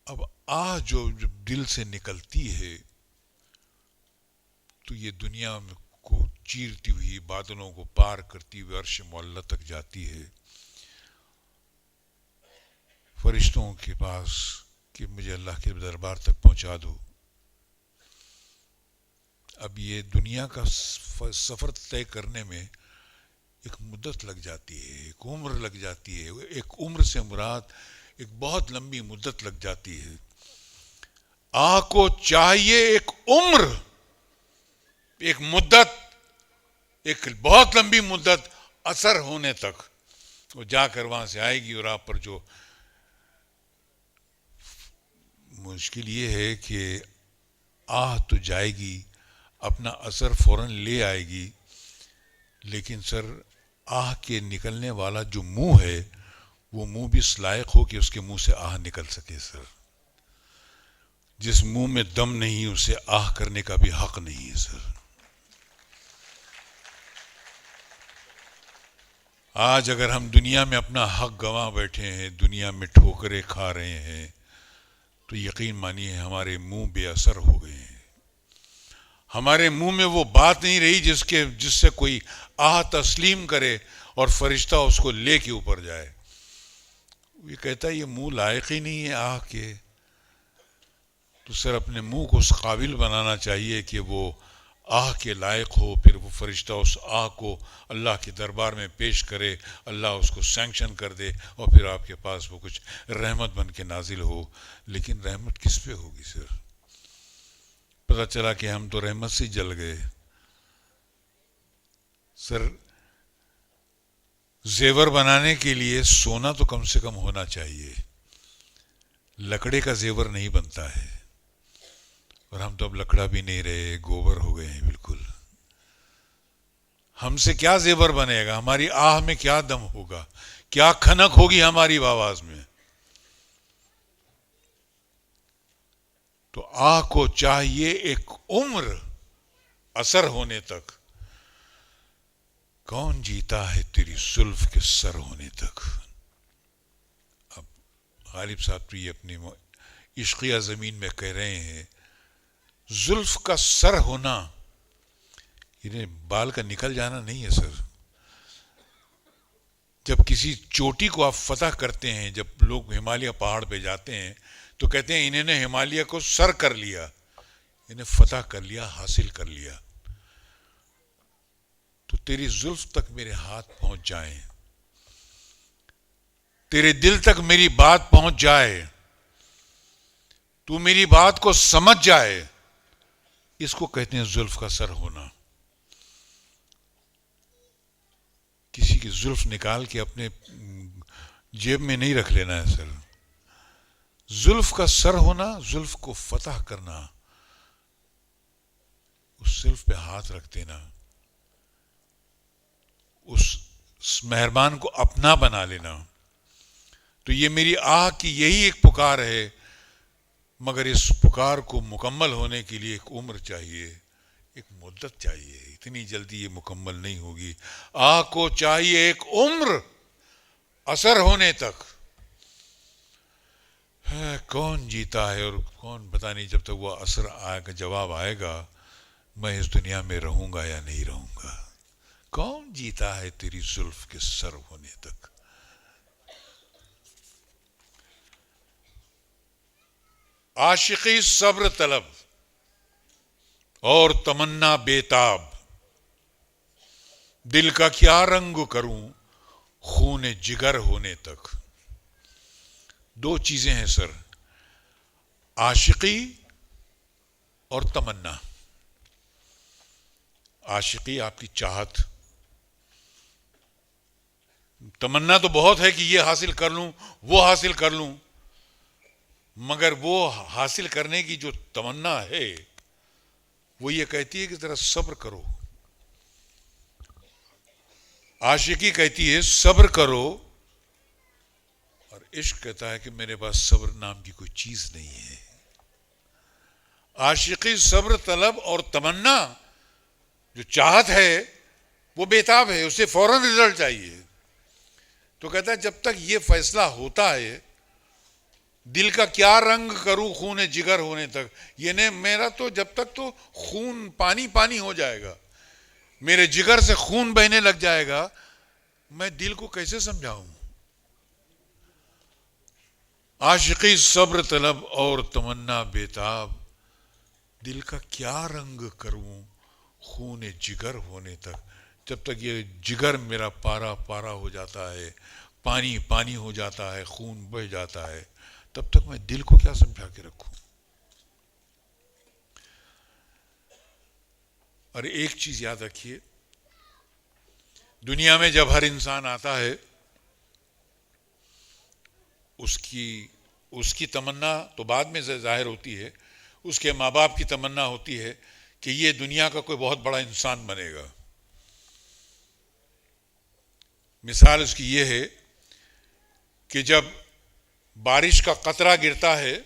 اب آہ جو جب دل سے نکلتی ہے تو یہ دنیا کو چیرتی ہوئی، بادلوں کو پار کرتی ہوئی عرش معلی تک جاتی ہے، فرشتوں کے پاس کہ مجھے اللہ کے دربار تک پہنچا دو. اب یہ دنیا کا سفر طے کرنے میں ایک مدت لگ جاتی ہے، ایک عمر لگ جاتی ہے. ایک عمر سے مراد ایک بہت لمبی مدت لگ جاتی ہے. آہ کو چاہیے ایک عمر، ایک مدت، ایک بہت لمبی مدت اثر ہونے تک. وہ جا کر وہاں سے آئے گی، اور آپ پر جو مشکل یہ ہے کہ آہ تو جائے گی، اپنا اثر فوراً لے آئے گی، لیکن سر آہ کے نکلنے والا جو منہ ہے وہ منہ بھی اس لائق ہو کہ اس کے منہ سے آہ نکل سکے. سر جس منہ میں دم نہیں اسے آہ کرنے کا بھی حق نہیں ہے. سر آج اگر ہم دنیا میں اپنا حق گنوا بیٹھے ہیں، دنیا میں ٹھوکریں کھا رہے ہیں، تو یقین مانیے ہمارے منہ بے اثر ہو گئے ہیں. ہمارے منہ میں وہ بات نہیں رہی جس سے کوئی آہ تسلیم کرے اور فرشتہ اس کو لے کے اوپر جائے. یہ کہتا ہے یہ منہ لائق ہی نہیں ہے آہ کے. تو سر اپنے منہ کو اس قابل بنانا چاہیے کہ وہ آہ کے لائق ہو، پھر وہ فرشتہ اس آہ کو اللہ کے دربار میں پیش کرے، اللہ اس کو سینکشن کر دے، اور پھر آپ کے پاس وہ کچھ رحمت بن کے نازل ہو. لیکن رحمت کس پہ ہوگی سر؟ پتہ چلا کہ ہم تو رحمت سے جل گئے. سر زیور بنانے کے لیے سونا تو کم سے کم ہونا چاہیے، لکڑے کا زیور نہیں بنتا ہے. اور ہم تو اب لکڑا بھی نہیں رہے، گوبر ہو گئے ہیں بالکل. ہم سے کیا زیور بنے گا؟ ہماری آہ میں کیا دم ہوگا؟ کیا کھنک ہوگی ہماری آواز میں؟ تو آہ کو چاہیے ایک عمر اثر ہونے تک، کون جیتا ہے تیری زلف کے سر ہونے تک. اب غالب صاحب تو یہ اپنی عشقیہ زمین میں کہہ رہے ہیں زلف کا سر ہونا، یعنی بال کا نکل جانا نہیں ہے سر. جب کسی چوٹی کو آپ فتح کرتے ہیں، جب لوگ ہمالیہ پہاڑ پہ جاتے ہیں تو کہتے ہیں انہوں نے ہمالیہ کو سر کر لیا، انہیں فتح کر لیا، حاصل کر لیا. تو تیری زلف تک میرے ہاتھ پہنچ جائیں، تیرے دل تک میری بات پہنچ جائے، تو میری بات کو سمجھ جائے، اس کو کہتے ہیں زلف کا سر ہونا. کسی کی زلف نکال کے اپنے جیب میں نہیں رکھ لینا ہے سر. زلف کا سر ہونا، زلف کو فتح کرنا، اس زلف پہ ہاتھ رکھ دینا، اس مہربان کو اپنا بنا لینا. تو یہ میری آہ کی یہی ایک پکار ہے، مگر اس پکار کو مکمل ہونے کے لیے ایک عمر چاہیے، ایک مدت چاہیے. اتنی جلدی یہ مکمل نہیں ہوگی. آہ کو چاہیے ایک عمر اثر ہونے تک. کون جیتا ہے اور کون پتہ نہیں جب تک وہ اثر آئے گا، جواب آئے گا میں اس دنیا میں رہوں گا یا نہیں رہوں گا. کون جیتا ہے تیری زلف کے سر ہونے تک. عاشقی صبر طلب اور تمنا بیتاب، دل کا کیا رنگ کروں خون جگر ہونے تک. دو چیزیں ہیں سر، عاشقی اور تمنا. عاشقی آپ کی چاہت، تمنا تو بہت ہے کہ یہ حاصل کر لوں وہ حاصل کر لوں، مگر وہ حاصل کرنے کی جو تمنا ہے وہ یہ کہتی ہے کہ ذرا صبر کرو. عاشقی کہتی ہے صبر کرو، اور عشق کہتا ہے کہ میرے پاس صبر نام کی کوئی چیز نہیں ہے. عاشقی صبر طلب اور تمنا، جو چاہت ہے وہ بیتاب ہے، اسے فوراً رزلٹ چاہیے. تو کہتا ہے جب تک یہ فیصلہ ہوتا ہے دل کا کیا رنگ کروں خون جگر ہونے تک، یعنی میرا تو جب تک تو خون پانی پانی ہو جائے گا، میرے جگر سے خون بہنے لگ جائے گا، میں دل کو کیسے سمجھاؤں. عاشقی صبر طلب اور تمنا بیتاب، دل کا کیا رنگ کروں خون جگر ہونے تک. جب تک یہ جگر میرا پارا پارا ہو جاتا ہے، پانی پانی ہو جاتا ہے، خون بہہ جاتا ہے، تب تک میں دل کو کیا سمجھا کے رکھوں. اور ایک چیز یاد رکھیے، دنیا میں جب ہر انسان آتا ہے اس کی تمنا تو بعد میں ظاہر ہوتی ہے. اس کے ماں باپ کی تمنا ہوتی ہے کہ یہ دنیا کا کوئی بہت بڑا انسان بنے گا. مثال اس کی یہ ہے کہ جب بارش کا قطرہ گرتا ہے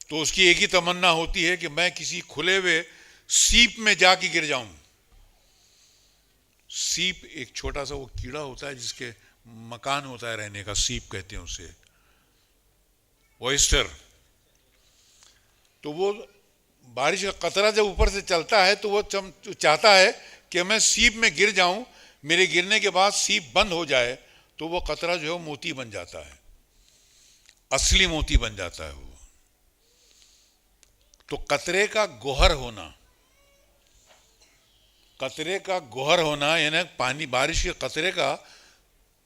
تو اس کی ایک ہی تمنا ہوتی ہے کہ میں کسی کھلے ہوئے سیپ میں جا کے گر جاؤں. سیپ ایک چھوٹا سا وہ کیڑا ہوتا ہے جس کے مکان ہوتا ہے رہنے کا، سیپ کہتے ہیں اسے، اوئسٹر. تو وہ بارش کا قطرہ جب اوپر سے چلتا ہے تو وہ چاہتا ہے کہ میں سیپ میں گر جاؤں، میرے گرنے کے بعد سیپ بند ہو جائے تو وہ قطرہ جو ہے موتی بن جاتا ہے، اصلی موتی بن جاتا ہے وہ. تو قطرے کا گوہر ہونا، قطرے کا گوہر ہونا یعنی پانی بارش کے قطرے کا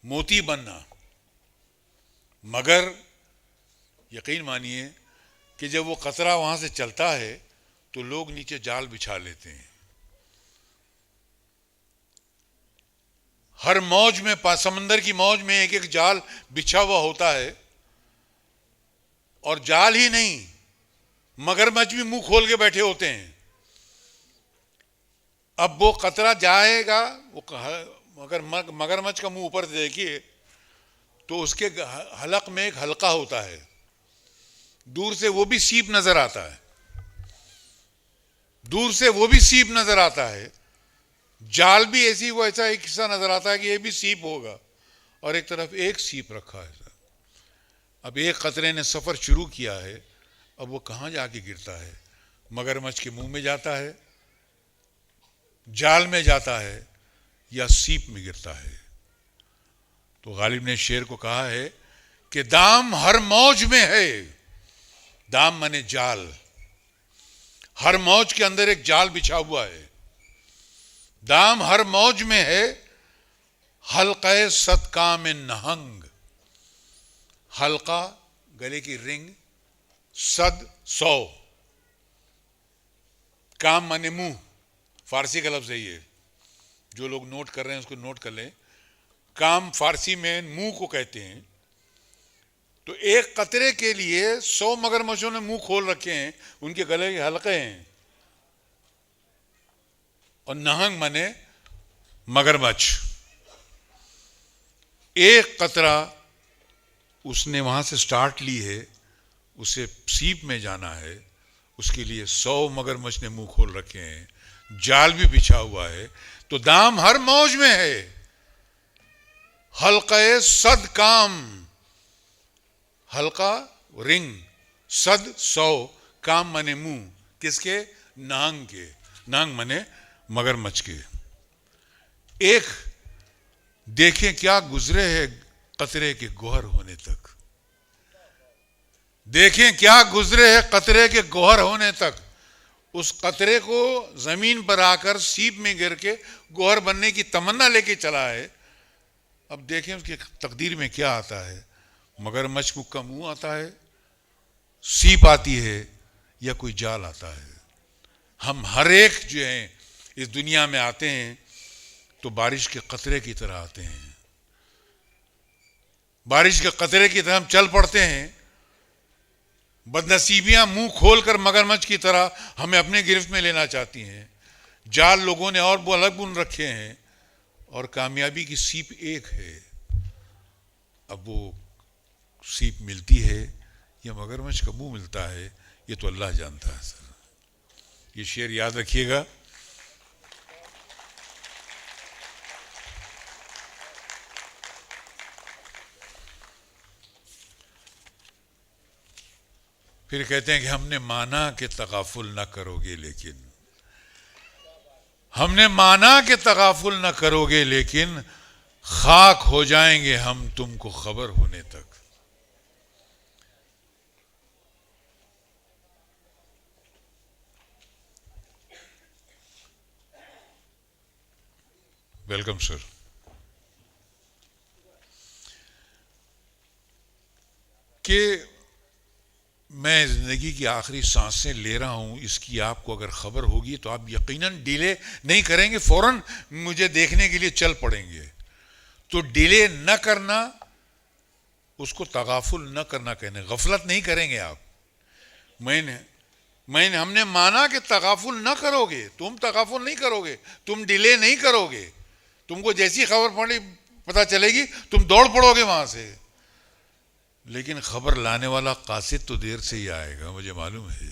موتی بننا. مگر یقین مانیے کہ جب وہ قطرہ وہاں سے چلتا ہے تو لوگ نیچے جال بچھا لیتے ہیں. ہر موج میں، سمندر کی موج میں ایک ایک جال بچھا ہوا ہوتا ہے، اور جال ہی نہیں مگرمچھ بھی منہ کھول کے بیٹھے ہوتے ہیں. اب وہ قطرہ جائے گا، مگر مگرمچھ کا منہ اوپر سے دیکھیے تو اس کے حلق میں ایک حلقہ ہوتا ہے، دور سے وہ بھی سیپ نظر آتا ہے، دور سے وہ بھی سیپ نظر آتا ہے. جال بھی ایسا ایک حصہ نظر آتا ہے کہ یہ بھی سیپ ہوگا، اور ایک طرف ایک سیپ رکھا ہے. اب ایک قطرے نے سفر شروع کیا ہے، اب وہ کہاں جا کے گرتا ہے؟ مگرمچھ کے منہ میں جاتا ہے، جال میں جاتا ہے، یا سیپ میں گرتا ہے. تو غالب نے شعر کو کہا ہے کہ دام ہر موج میں ہے، دام مانے جال، ہر موج کے اندر ایک جال بچھا ہوا ہے. دام ہر موج میں ہے، حلقہ صد کام نہنگ. حلقہ گلے کی رنگ، صد 100، کام مانے منہ، فارسی کا لفظ ہے یہ. جو لوگ نوٹ کر رہے ہیں اس کو نوٹ کر لیں. کام فارسی میں منہ کو کہتے ہیں. تو ایک قطرے کے لیے 100 مگرمچھوں نے منہ کھول رکھے ہیں، ان کے گلے کے حلقے ہیں. اور نہنگ مانے مگرمچھ. ایک قطرہ اس نے وہاں سے سٹارٹ لی ہے، اسے سیپ میں جانا ہے، اس کے لیے 100 مگرمچھ نے منہ کھول رکھے ہیں، جال بھی بچھا ہوا ہے. تو دام ہر موج میں ہے، حلقہ صد کام. حلقہ رنگ، صد 100، کام منے منہ، کس کے؟ نہنگ کے. نہنگ منے مگرمچھ کے. ایک دیکھیں کیا گزرے ہے قطرے کے گوہر ہونے تک. دیکھیں کیا گزرے ہے قطرے کے گوہر ہونے تک. اس قطرے کو زمین پر آ کر سیپ میں گر کے گوہر بننے کی تمنا لے کے چلا ہے. اب دیکھیں اس کی تقدیر میں کیا آتا ہے. مگرمچھ کا منہ آتا ہے، سیپ آتی ہے، یا کوئی جال آتا ہے. ہم ہر ایک جو ہیں اس دنیا میں آتے ہیں تو بارش کے قطرے کی طرح آتے ہیں. بارش کے قطرے کی طرح ہم چل پڑتے ہیں. بدنصیبیاں منہ کھول کر مگرمچھ کی طرح ہمیں اپنے گرفت میں لینا چاہتی ہیں. جال لوگوں نے اور الگ بن رکھے ہیں، اور کامیابی کی سیپ ایک ہے. اب وہ سیپ ملتی ہے یا مگرمچھ کا منہ ملتا ہے، یہ تو اللہ جانتا ہے. سر یہ شعر یاد رکھیے گا. پھر کہتے ہیں کہ ہم نے مانا کہ تغافل نہ کرو گے، لیکن ہم نے مانا کہ تغافل نہ کرو گے، لیکن خاک ہو جائیں گے ہم تم کو خبر ہونے تک. Welcome sir. کہ میں زندگی کی آخری سانسیں لے رہا ہوں، اس کی آپ کو اگر خبر ہوگی تو آپ یقیناً ڈیلے نہیں کریں گے، فوراً مجھے دیکھنے کے لیے چل پڑیں گے. تو ڈیلے نہ کرنا، اس کو تغافل نہ کرنا کہنے، غفلت نہیں کریں گے آپ. ہم نے مانا کہ تغافل نہ کرو گے. تم تغافل نہیں کرو گے، تم ڈیلے نہیں کرو گے. تم کو جیسی خبر پتہ چلے گی تم دوڑ پڑو گے وہاں سے. لیکن خبر لانے والا قاصد تو دیر سے ہی آئے گا، مجھے معلوم ہے.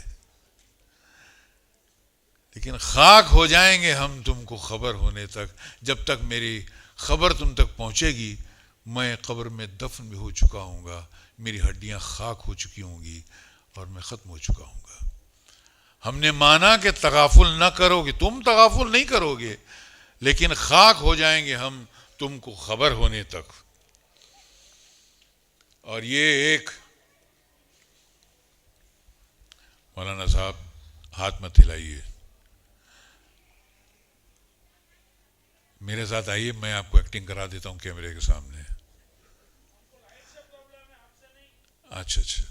لیکن خاک ہو جائیں گے ہم تم کو خبر ہونے تک. جب تک میری خبر تم تک پہنچے گی میں قبر میں دفن بھی ہو چکا ہوں گا، میری ہڈیاں خاک ہو چکی ہوں گی اور میں ختم ہو چکا ہوں گا. ہم نے مانا کہ تغافل نہ کرو گے، تم تغافل نہیں کرو گے، لیکن خاک ہو جائیں گے ہم تم کو خبر ہونے تک. اور یہ ایک مولانا صاحب ہاتھ مت ہلائیے، میرے ساتھ آئیے، میں آپ کو ایکٹنگ کرا دیتا ہوں کیمرے کے سامنے. اچھا اچھا،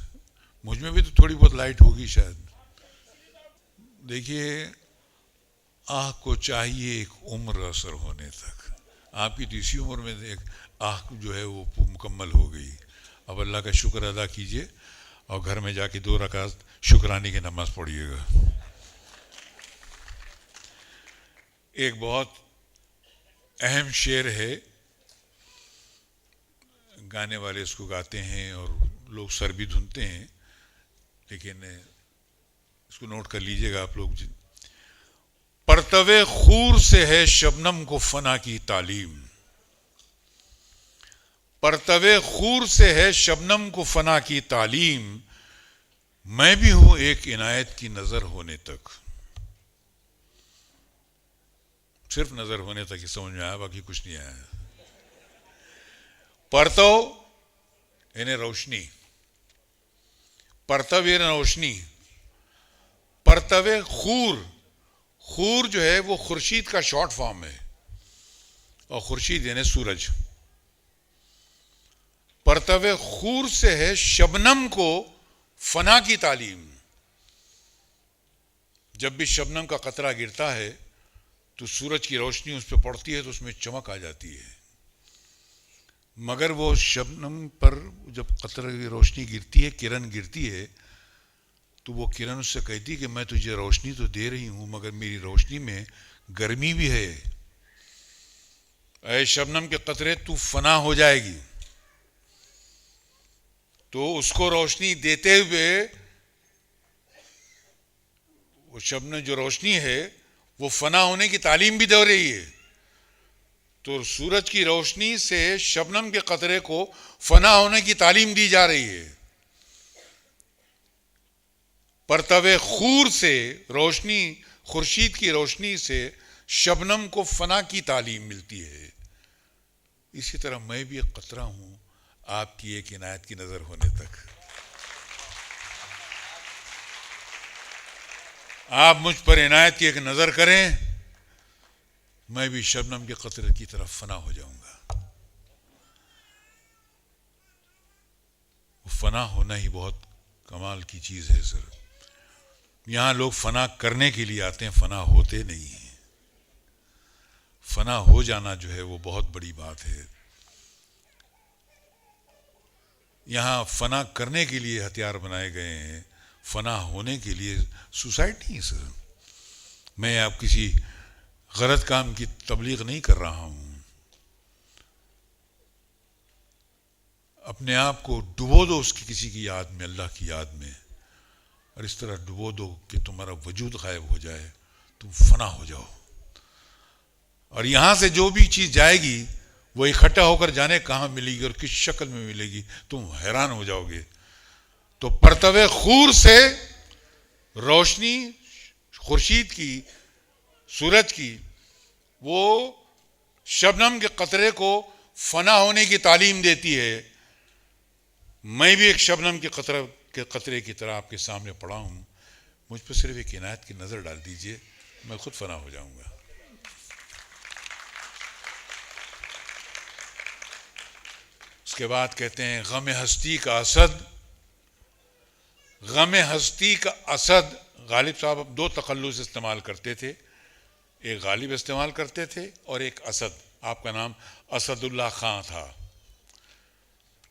مجھ میں بھی تو تھوڑی بہت لائٹ ہوگی شاید. دیکھیے، آہ کو چاہیے ایک عمر اثر ہونے تک. آپ کی تو اسی عمر میں ایک آہ جو ہے وہ مکمل ہو گئی. اب اللہ کا شکر ادا کیجئے اور گھر میں جا کے 2 رکعت شکرانے کی نماز پڑھیے گا. ایک بہت اہم شعر ہے، گانے والے اس کو گاتے ہیں اور لوگ سر بھی دھنتے ہیں، لیکن اس کو نوٹ کر لیجئے گا آپ لوگ. پرتو خور سے ہے شبنم کو فنا کی تعلیم. پرتو خور سے ہے شبنم کو فنا کی تعلیم، میں بھی ہوں ایک عنایت کی نظر ہونے تک. صرف نظر ہونے تک ہی سمجھ میں آیا، باقی کچھ نہیں آیا. پرتو یعنی روشنی، پرتو یعنی روشنی. پرتو خور، خور جو ہے وہ خورشید کا شارٹ فارم ہے، اور خورشید یعنی سورج. پرتو خور سے ہے شبنم کو فنا کی تعلیم. جب بھی شبنم کا قطرہ گرتا ہے تو سورج کی روشنی اس پہ پڑتی ہے تو اس میں چمک آ جاتی ہے. مگر وہ شبنم پر جب قطرہ کی روشنی گرتی ہے، کرن گرتی ہے، تو وہ کرن اس سے کہتی کہ میں تجھے روشنی تو دے رہی ہوں مگر میری روشنی میں گرمی بھی ہے. اے شبنم کے قطرے تو فنا ہو جائے گی. تو اس کو روشنی دیتے ہوئے وہ شبنم جو روشنی ہے وہ فنا ہونے کی تعلیم بھی دے رہی ہے. تو سورج کی روشنی سے شبنم کے قطرے کو فنا ہونے کی تعلیم دی جا رہی ہے. پرتو خور سے روشنی، خورشید کی روشنی سے شبنم کو فنا کی تعلیم ملتی ہے. اسی طرح میں بھی ایک قطرہ ہوں آپ کی ایک عنایت کی نظر ہونے تک. آپ مجھ پر عنایت کی ایک نظر کریں، میں بھی شبنم کے قطرے کی طرف فنا ہو جاؤں گا. فنا ہونا ہی بہت کمال کی چیز ہے سر. یہاں لوگ فنا کرنے کے لیے آتے ہیں، فنا ہوتے نہیں ہیں. فنا ہو جانا جو ہے وہ بہت بڑی بات ہے. یہاں فنا کرنے کے لیے ہتھیار بنائے گئے ہیں، فنا ہونے کے لیے سوسائڈ نہیں سر. میں آپ کسی غلط کام کی تبلیغ نہیں کر رہا ہوں. اپنے آپ کو ڈبو دو اس کی کسی کی یاد میں، اللہ کی یاد میں، اور اس طرح ڈبو دو کہ تمہارا وجود غائب ہو جائے، تم فنا ہو جاؤ. اور یہاں سے جو بھی چیز جائے گی وہ اکٹھا ہو کر جانے کہاں ملے گی اور کس شکل میں ملے گی، تم حیران ہو جاؤ گے. تو پرتو خور سے روشنی خورشید کی، سورج کی، وہ شبنم کے قطرے کو فنا ہونے کی تعلیم دیتی ہے. میں بھی ایک شبنم کے قطرے کی طرح آپ کے سامنے پڑا ہوں. مجھ پہ صرف ایک عنایت کی نظر ڈال دیجئے، میں خود فنا ہو جاؤں گا. اس کے بعد کہتے ہیں غم ہستی کا اسد. غم ہستی کا اسد. غالب صاحب دو تخلص استعمال کرتے تھے، ایک غالب استعمال کرتے تھے اور ایک اسد. آپ کا نام اسد اللہ خان تھا.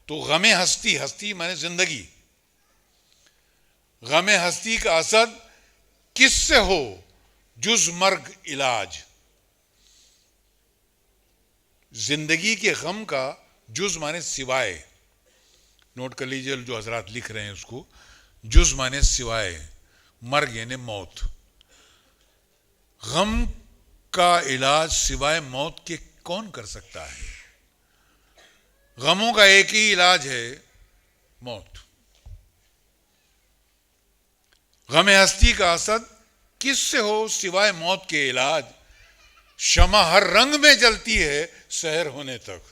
تو غم ہستی، ہستی مانے زندگی، غم ہستی کا اسد کس سے ہو جز مرگ علاج. زندگی کے غم کا جز مانے سوائے، نوٹ کر لیجیے جو حضرات لکھ رہے ہیں اس کو. جز مانے سوائے، مرگ یعنی موت. غم کا علاج سوائے موت کے کون کر سکتا ہے؟ غموں کا ایک ہی علاج ہے، موت. غم ہستی کا اسد کس سے ہو سوائے موت کے علاج. شمع ہر رنگ میں جلتی ہے سحر ہونے تک.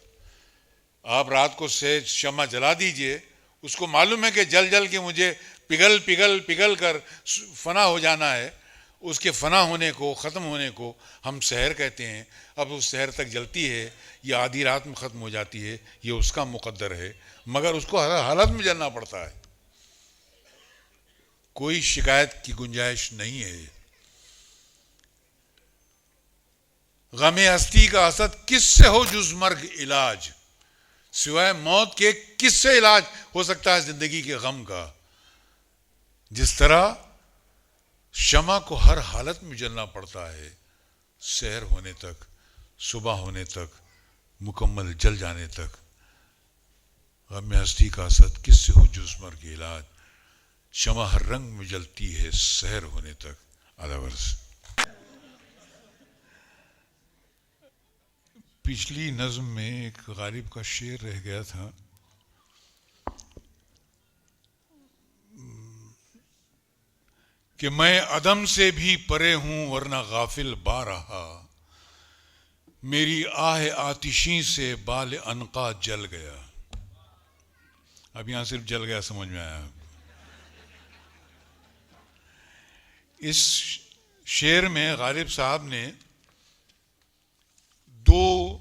آپ رات کو شمع جلا دیجئے، اس کو معلوم ہے کہ جل جل کے مجھے پگھل پگھل پگھل کر فنا ہو جانا ہے. اس کے فنا ہونے کو، ختم ہونے کو ہم سحر کہتے ہیں. اب اس سحر تک جلتی ہے یا آدھی رات میں ختم ہو جاتی ہے، یہ اس کا مقدر ہے، مگر اس کو ہر حالت میں جلنا پڑتا ہے. کوئی شکایت کی گنجائش نہیں ہے. غم ہستی کا اسد کس سے ہو جز مرگ علاج. سوائے موت کے کس سے علاج ہو سکتا ہے زندگی کے غم کا. جس طرح شمع کو ہر حالت میں جلنا پڑتا ہے، سحر ہونے تک، صبح ہونے تک، مکمل جل جانے تک. غم ہستی کا اسد کس سے ہو جز مرگ علاج. شمع ہر رنگ میں جلتی ہے سحر ہونے تک. آدھا ورس. پچھلی نظم میں ایک غالب کا شعر رہ گیا تھا، کہ میں عدم سے بھی پرے ہوں ورنہ غافل با رہا. میری آہ آتشی سے بال عنقا جل گیا. اب یہاں صرف جل گیا سمجھ میں آیا. اس شعر میں غالب صاحب نے دو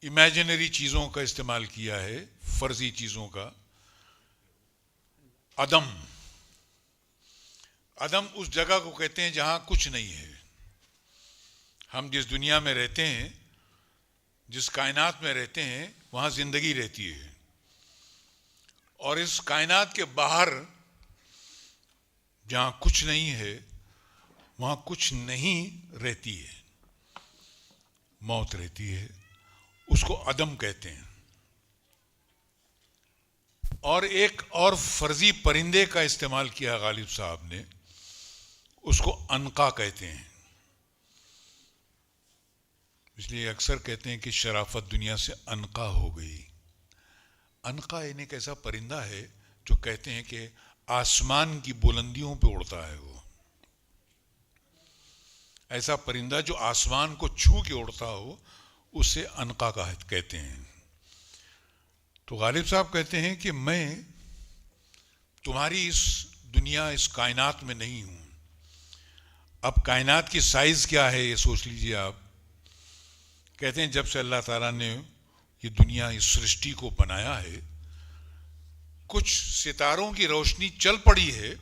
امیجنری چیزوں کا استعمال کیا ہے، فرضی چیزوں کا. عدم اس جگہ کو کہتے ہیں جہاں کچھ نہیں ہے. ہم جس دنیا میں رہتے ہیں، جس کائنات میں رہتے ہیں، وہاں زندگی رہتی ہے، اور اس کائنات کے باہر جہاں کچھ نہیں ہے وہاں کچھ نہیں رہتی ہے، موت رہتی ہے. اس کو عدم کہتے ہیں. اور ایک اور فرضی پرندے کا استعمال کیا غالب صاحب نے، اس کو عنقا کہتے ہیں. اس لیے اکثر کہتے ہیں کہ شرافت دنیا سے عنقا ہو گئی. عنقا ایک ایسا پرندہ ہے جو کہتے ہیں کہ آسمان کی بلندیوں پہ اڑتا ہے. وہ ایسا پرندہ جو آسمان کو چھو کے اڑتا ہو، اسے عنقا کہتے ہیں. تو غالب صاحب کہتے ہیں کہ میں تمہاری اس دنیا، اس کائنات میں نہیں ہوں. اب کائنات کی سائز کیا ہے یہ سوچ لیجئے آپ. کہتے ہیں جب سے اللہ تعالیٰ نے یہ دنیا، اس سرشٹی کو بنایا ہے، کچھ ستاروں کی روشنی چل پڑی ہے،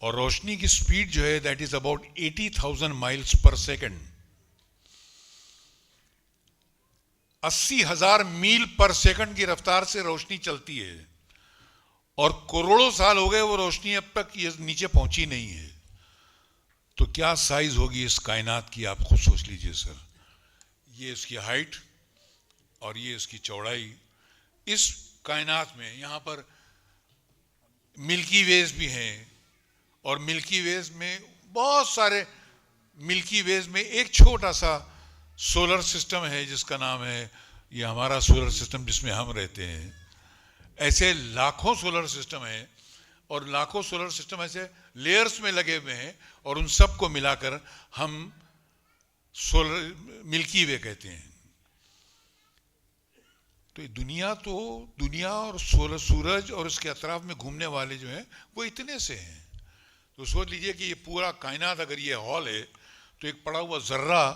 اور روشنی کی سپیڈ جو ہے that is about 80,000 miles per second. 80,000 میل پر سیکنڈ کی رفتار سے روشنی چلتی ہے، اور کروڑوں سال ہو گئے وہ روشنی اب تک یہ نیچے پہنچی نہیں ہے. تو کیا سائز ہوگی اس کائنات کی، آپ خود سوچ لیجئے سر. یہ اس کی ہائٹ اور یہ اس کی چوڑائی. اس کائنات میں یہاں پر ملکی ویز بھی ہیں، اور ملکی ویز میں بہت سارے، ملکی ویز میں ایک چھوٹا سا سولر سسٹم ہے جس کا نام ہے، یہ ہمارا سولر سسٹم جس میں ہم رہتے ہیں. ایسے لاکھوں سولر سسٹم ہیں، اور لاکھوں سولر سسٹم ایسے لیئرز میں لگے ہوئے ہیں، اور ان سب کو ملا کر ہم سولر ملکی وے کہتے ہیں. تو دنیا اور سورج اور اس کے اطراف میں گھومنے والے جو ہیں وہ اتنے سے ہیں. تو سوچ لیجئے کہ یہ پورا کائنات اگر یہ ہال ہے تو ایک پڑا ہوا ذرہ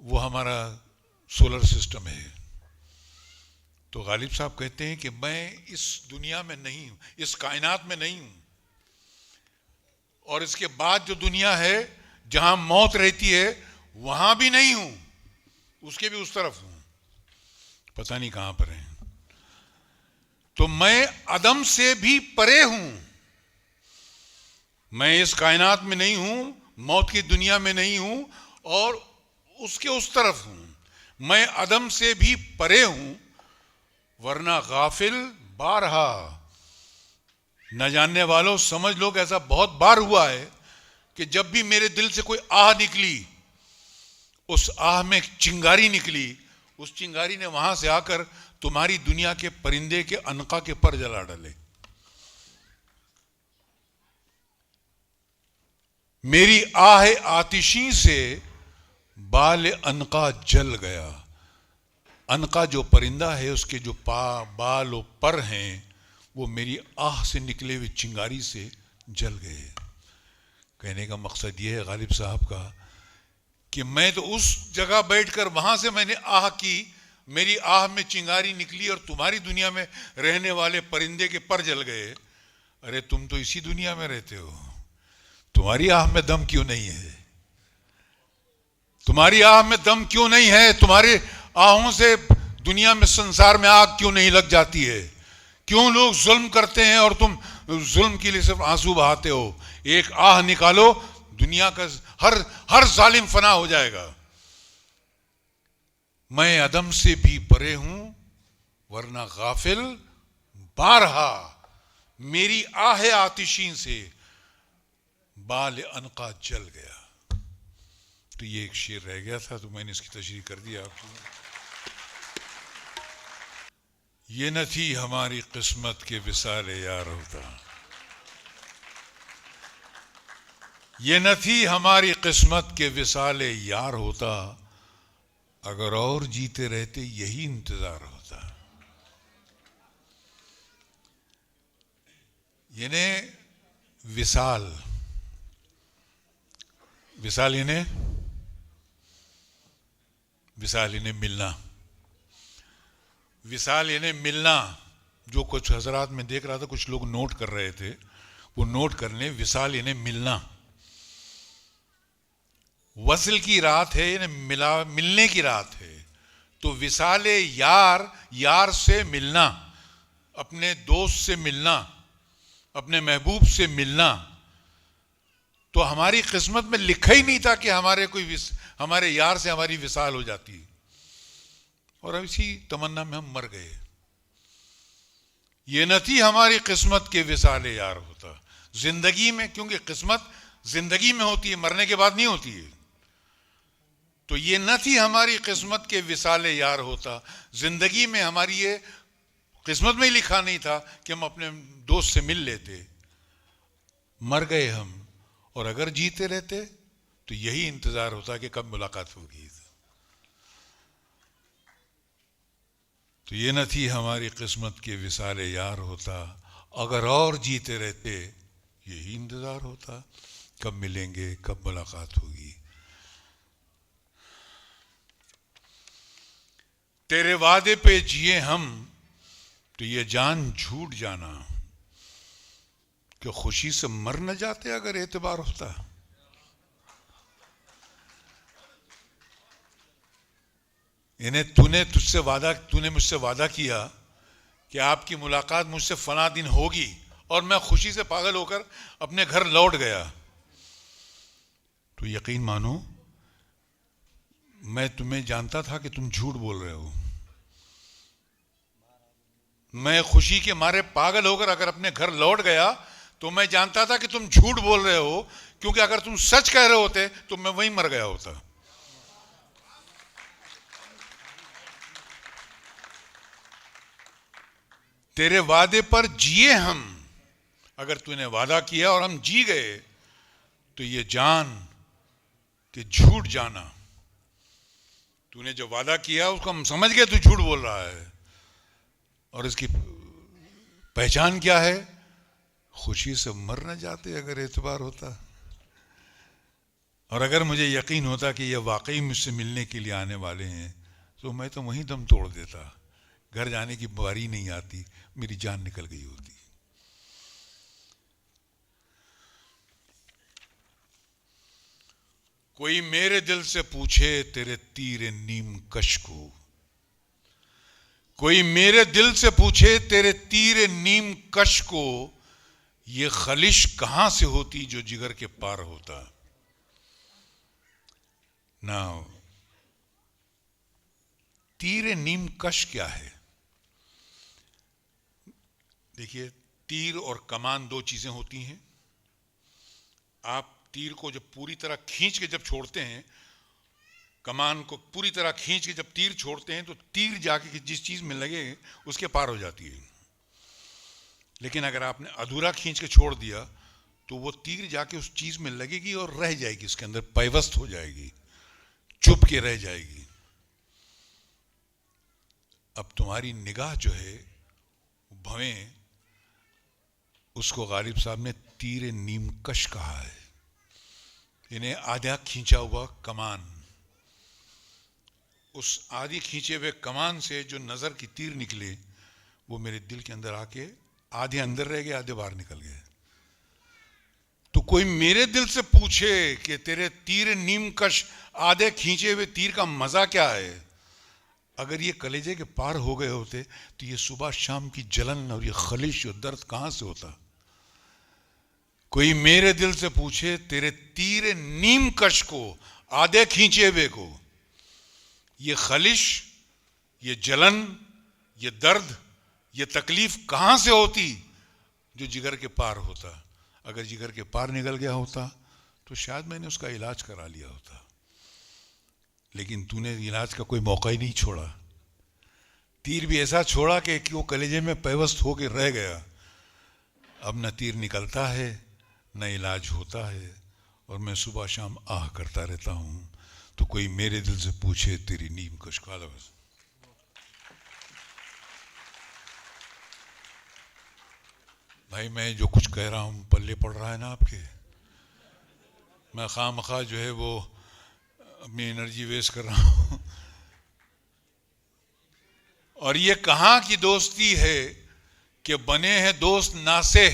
وہ ہمارا سولر سسٹم ہے. تو غالب صاحب کہتے ہیں کہ میں اس دنیا میں نہیں ہوں، اس کائنات میں نہیں ہوں، اور اس کے بعد جو دنیا ہے جہاں موت رہتی ہے وہاں بھی نہیں ہوں، اس کے بھی اس طرف ہوں، پتہ نہیں کہاں پر ہیں. تو میں عدم سے بھی پرے ہوں. میں اس کائنات میں نہیں ہوں، موت کی دنیا میں نہیں ہوں، اور اس کے اس طرف ہوں. میں عدم سے بھی پرے ہوں، ورنہ غافل بارہا. نہ جاننے والوں سمجھ لو کہ ایسا بہت بار ہوا ہے کہ جب بھی میرے دل سے کوئی آہ نکلی، اس آہ میں چنگاری نکلی، اس چنگاری نے وہاں سے آ کر تمہاری دنیا کے پرندے کے عنقا کے پر جلا ڈالے. میری آہ آتشی سے بال عنقا جل گیا. عنقا جو پرندہ ہے اس کے جو بال و پر ہیں وہ میری آہ سے نکلے ہوئے چنگاری سے جل گئے. کہنے کا مقصد یہ ہے غالب صاحب کا کہ میں تو اس جگہ بیٹھ کر وہاں سے میں نے آہ کی، میری آہ میں چنگاری نکلی، اور تمہاری دنیا میں رہنے والے پرندے کے پر جل گئے. ارے تم تو اسی دنیا میں رہتے ہو، تمہاری آہ میں دم کیوں نہیں ہے؟ تمہاری آہ میں دم کیوں نہیں ہے؟ تمہاری آہوں سے دنیا میں، سنسار میں آگ کیوں نہیں لگ جاتی ہے؟ کیوں لوگ ظلم کرتے ہیں اور تم ظلم کے لیے صرف آنسو بہاتے ہو؟ ایک آہ نکالو، دنیا کا ہر ظالم فنا ہو جائے گا. میں عدم سے بھی پرے ہوں، ورنہ غافل بارہا. میری آہ آتشین سے بال عنقا جل گیا. تو یہ ایک شعر رہ گیا تھا تو میں نے اس کی تشریح کر دیا آپ کو. یہ نہ تھی ہماری قسمت کے وصال یار ہوتا، یہ نہ تھی ہماری قسمت کے وصال یار ہوتا، اگر اور جیتے رہتے یہی انتظار ہوتا. یعنی وصال، وصال یعنی ملنا، وصال یعنی ملنا. جو کچھ حضرات میں دیکھ رہا تھا کچھ لوگ نوٹ کر رہے تھے، وہ نوٹ کر لیں. وصال یعنی ملنا. وصل کی رات ہے یعنی ملنے کی رات ہے. تو وصال یار، یار سے ملنا، اپنے دوست سے ملنا، اپنے محبوب سے ملنا. تو ہماری قسمت میں لکھا ہی نہیں تھا کہ ہمارے یار سے ہماری وصال ہو جاتی، اور اسی تمنا میں ہم مر گئے. یہ نہ تھی ہماری قسمت کے وصال یار ہوتا زندگی میں، کیونکہ قسمت زندگی میں ہوتی ہے، مرنے کے بعد نہیں ہوتی ہے. تو یہ نہ تھی ہماری قسمت کے وصال یار ہوتا. زندگی میں ہماری یہ قسمت میں ہی لکھا نہیں تھا کہ ہم اپنے دوست سے مل لیتے. مر گئے ہم، اور اگر جیتے رہتے تو یہی انتظار ہوتا کہ کب ملاقات ہوگی. تو یہ نہ تھی ہماری قسمت کے وصال یار ہوتا، اگر اور جیتے رہتے یہی انتظار ہوتا کب ملیں گے، کب ملاقات ہوگی. تیرے وعدے پہ جیے ہم تو یہ جان جھوٹ جانا، کہ خوشی سے مر نہ جاتے اگر اعتبار ہوتا. یعنی تو نے مجھ سے وعدہ کیا کہ آپ کی ملاقات مجھ سے فلاں دن ہوگی، اور میں خوشی سے پاگل ہو کر اپنے گھر لوٹ گیا. تو یقین مانو میں تمہیں جانتا تھا کہ تم جھوٹ بول رہے ہو. میں خوشی کے مارے پاگل ہو کر اگر اپنے گھر لوٹ گیا تو میں جانتا تھا کہ تم جھوٹ بول رہے ہو، کیونکہ اگر تم سچ کہہ رہے ہوتے تو میں وہیں مر گیا ہوتا. تیرے وعدے پر جیے ہم، اگر تو نے وعدہ کیا اور ہم جی گئے تو یہ جان کہ جھوٹ جانا. تو نے جو وعدہ کیا اس کو ہم سمجھ گئے تو جھوٹ بول رہا ہے، اور اس کی پہچان کیا ہے؟ خوشی سے مر نہ جاتے اگر اعتبار ہوتا. اور اگر مجھے یقین ہوتا کہ یہ واقعی مجھ سے ملنے کے لیے آنے والے ہیں تو میں تو وہیں دم توڑ دیتا. گھر جانے کی باری نہیں آتی، میری جان نکل گئی ہوتی. کوئی میرے دل سے پوچھے تیرے تیر نیم کش کو، کوئی میرے دل سے پوچھے تیرے تیر نیم کش کو، یہ خلش کہاں سے ہوتی جو جگر کے پار ہوتا. نا تیر نیم کش کیا ہے؟ دیکھیے، تیر اور کمان دو چیزیں ہوتی ہیں. آپ تیر کو جب پوری طرح کھینچ کے جب چھوڑتے ہیں، کمان کو پوری طرح کھینچ کے جب تیر چھوڑتے ہیں تو تیر جا کے جس چیز میں لگے اس کے پار ہو جاتی ہے. لیکن اگر آپ نے ادھورا کھینچ کے چھوڑ دیا تو وہ تیر جا کے اس چیز میں لگے گی اور رہ جائے گی، اس کے اندر پیوست ہو جائے گی، چپ کے رہ جائے گی. اب تمہاری نگاہ جو ہے بھویں، اس کو غالب صاحب نے تیر نیم کش کہا ہے. انہیں آدھا کھینچا ہوا کمان، اس آدھی کھینچے ہوئے کمان سے جو نظر کی تیر نکلے وہ میرے دل کے اندر آ کے آدھے اندر رہ گئے، آدھے باہر نکل گئے. تو کوئی میرے دل سے پوچھے کہ تیرے تیر نیم کش، آدھے کھینچے ہوئے تیر کا مزہ کیا ہے، اگر یہ کلیجے کے پار ہو گئے ہوتے تو یہ صبح شام کی جلن اور یہ خلش اور درد کہاں سے ہوتا. کوئی میرے دل سے پوچھے تیرے تیر نیم کش کو، آدھے کھینچے ہوئے کو، یہ خلش، یہ جلن، یہ درد، یہ تکلیف کہاں سے ہوتی جو جگر کے پار ہوتا. اگر جگر کے پار نکل گیا ہوتا تو شاید میں نے اس کا علاج کرا لیا ہوتا. لیکن تو نے علاج کا کوئی موقع ہی نہیں چھوڑا. تیر بھی ایسا چھوڑا کہ وہ کلیجے میں پیوست ہو کے رہ گیا. اب نہ تیر نکلتا ہے نہ علاج ہوتا ہے، اور میں صبح شام آہ کرتا رہتا ہوں. تو کوئی میرے دل سے پوچھے تیری نیم کش کو. بھائی میں جو کچھ کہہ رہا ہوں پلے پڑ رہا ہے نا آپ کے؟ میں خواہ مخواہ جو ہے وہ اپنی انرجی ویسٹ کر رہا ہوں. اور یہ کہاں کی دوستی ہے کہ بنے ہیں دوست ناسے.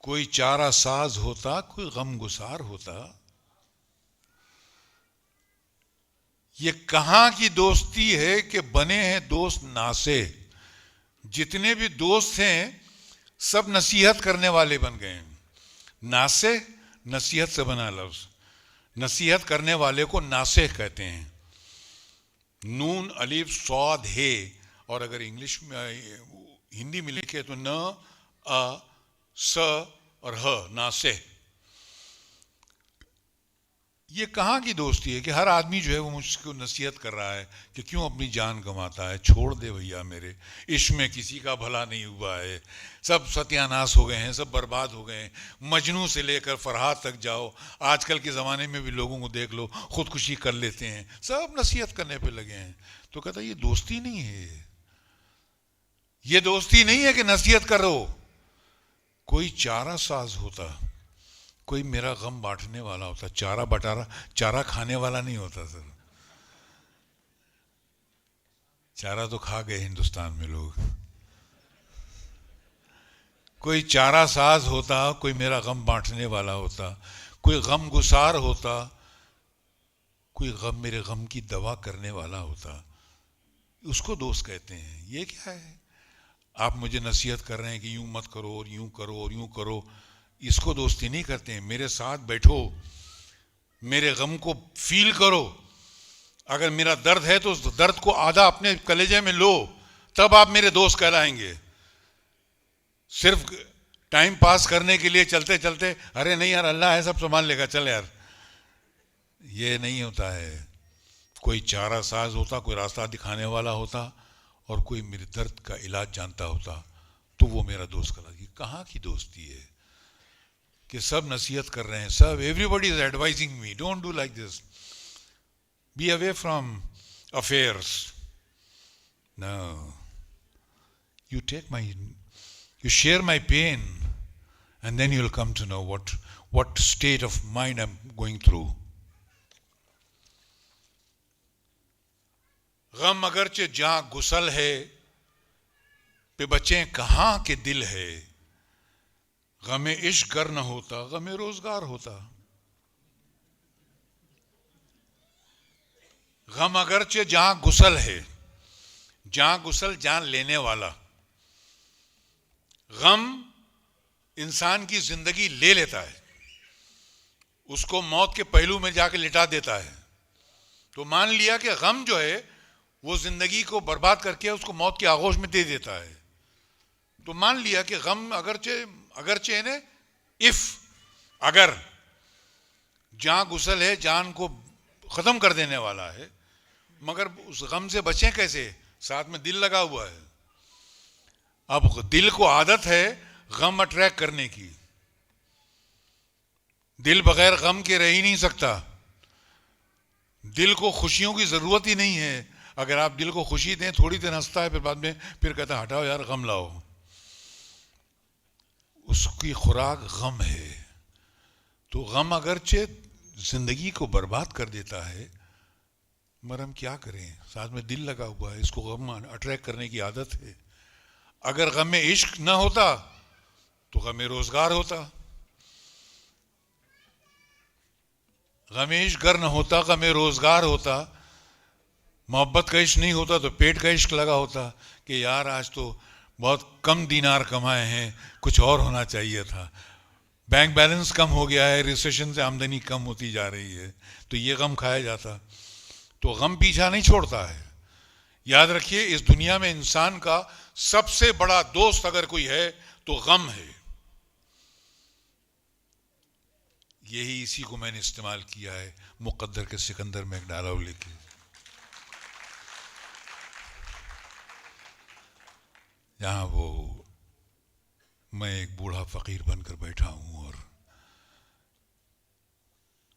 کوئی چارہ ساز ہوتا، کوئی غم گسار ہوتا. یہ کہاں کی دوستی ہے کہ بنے ہیں دوست ناسے. جتنے بھی دوست ہیں سب نصیحت کرنے والے بن گئے ہیں. ناسے نصیحت سے بنا لفظ. نصیحت کرنے والے کو ناصح کہتے ہیں. نون الف صاد ہے. اور اگر انگلش میں ہندی میں لکھے تو ن ا س اور ہ، ناصح. یہ کہاں کی دوستی ہے کہ ہر آدمی جو ہے وہ مجھ کو نصیحت کر رہا ہے کہ کیوں اپنی جان گنواتا ہے. چھوڑ دے بھیا میرے، عشق میں کسی کا بھلا نہیں ہوا ہے. سب ستیہ ناش ہو گئے ہیں، سب برباد ہو گئے ہیں. مجنوں سے لے کر فرحاد تک جاؤ. آج کل کے زمانے میں بھی لوگوں کو دیکھ لو خودکشی کر لیتے ہیں. سب نصیحت کرنے پہ لگے ہیں. تو کہتا یہ دوستی نہیں ہے. یہ دوستی نہیں ہے کہ نصیحت کرو. کوئی چارہ ساز ہوتا، کوئی میرا غم بانٹنے والا ہوتا. چارہ بٹارا، چارہ کھانے والا نہیں ہوتا سر. چارہ تو کھا گئے ہندوستان میں لوگ. کوئی چارہ ساز ہوتا، کوئی میرا غم بانٹنے والا ہوتا، کوئی غم گسار ہوتا، کوئی غم میرے غم کی دوا کرنے والا ہوتا. اس کو دوست کہتے ہیں. یہ کیا ہے؟ آپ مجھے نصیحت کر رہے ہیں کہ یوں مت کرو اور یوں کرو اور یوں کرو. اس کو دوستی نہیں کرتے ہیں. میرے ساتھ بیٹھو، میرے غم کو فیل کرو. اگر میرا درد ہے تو اس درد کو آدھا اپنے کلیجے میں لو، تب آپ میرے دوست کہلائیں گے. صرف ٹائم پاس کرنے کے لیے چلتے چلتے ارے نہیں یار اللہ ہے سب سنبھال لے گا چل یار، یہ نہیں ہوتا ہے. کوئی چارہ ساز ہوتا، کوئی راستہ دکھانے والا ہوتا، اور کوئی میرے درد کا علاج جانتا ہوتا تو وہ میرا دوست کہلاتا. کہاں کی دوستی ہے کہ سب نصیحت کر رہے ہیں، سب everybody is advising me don't do like this, be away from affairs. No, you take my, you share my pain and then you'll come to know what state of mind I'm going through. غم اگرچہ جہاں گسل ہے، پہ بچیں کہاں کے دل ہے. غم عشق گر نہ ہوتا، غم روزگار ہوتا. غم اگرچہ جہاں گسل ہے، جہاں گسل جان لینے والا. غم انسان کی زندگی لے لیتا ہے، اس کو موت کے پہلو میں جا کے لٹا دیتا ہے. تو مان لیا کہ غم جو ہے وہ زندگی کو برباد کر کے اس کو موت کی آغوش میں دے دیتا ہے. تو مان لیا کہ غم اگرچہ اگر جہاں گسل ہے جان کو ختم کر دینے والا ہے، مگر اس غم سے بچیں کیسے؟ ساتھ میں دل لگا ہوا ہے. اب دل کو عادت ہے غم اٹریکٹ کرنے کی. دل بغیر غم کے رہ ہی نہیں سکتا. دل کو خوشیوں کی ضرورت ہی نہیں ہے. اگر آپ دل کو خوشی دیں تھوڑی دیر ہنستا ہے، پھر بعد میں پھر کہتا ہے ہٹاؤ یار غم لاؤ. اس کی خوراک غم ہے. تو غم اگرچہ زندگی کو برباد کر دیتا ہے، مگر ہم کیا کریں، ساتھ میں دل لگا ہوا ہے، اس کو غم اٹریکٹ کرنے کی عادت ہے. اگر غم عشق نہ ہوتا تو غم روزگار ہوتا. غم عشق گر نہ ہوتا، غم روزگار ہوتا. محبت کا عشق نہیں ہوتا تو پیٹ کا عشق لگا ہوتا کہ یار آج تو بہت کم دینار کمائے ہیں، کچھ اور ہونا چاہیے تھا. بینک بیلنس کم ہو گیا ہے، ریسیشن سے آمدنی کم ہوتی جا رہی ہے، تو یہ غم کھایا جاتا. تو غم پیچھا نہیں چھوڑتا ہے. یاد رکھیے اس دنیا میں انسان کا سب سے بڑا دوست اگر کوئی ہے تو غم ہے. یہی اسی کو میں نے استعمال کیا ہے مقدر کے سکندر میں ایک ڈائلاگ لے کے. یہاں وہ میں ایک بوڑھا فقیر بن کر بیٹھا ہوں اور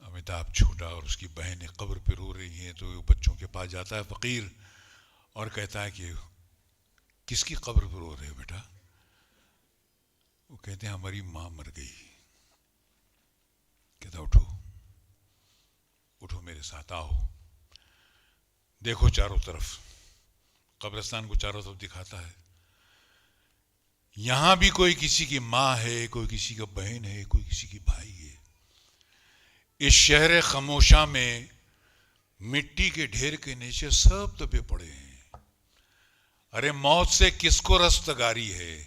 امیتابھ چھوٹا اور اس کی بہنیں قبر پہ رو رہی ہیں. تو وہ بچوں کے پاس جاتا ہے فقیر اور کہتا ہے کہ کس کی قبر پر رو رہے ہو بیٹا؟ وہ کہتے ہیں ہماری ماں مر گئی. کہتا اٹھو اٹھو میرے ساتھ آؤ. دیکھو چاروں طرف، قبرستان کو چاروں طرف دکھاتا ہے. یہاں بھی کوئی کسی کی ماں ہے، کوئی کسی کا بہن ہے، کوئی کسی کی بھائی ہے. اس شہر خاموشاں میں مٹی کے ڈھیر کے نیچے سب دبے پڑے ہیں. ارے موت سے کس کو رستگاری ہے؟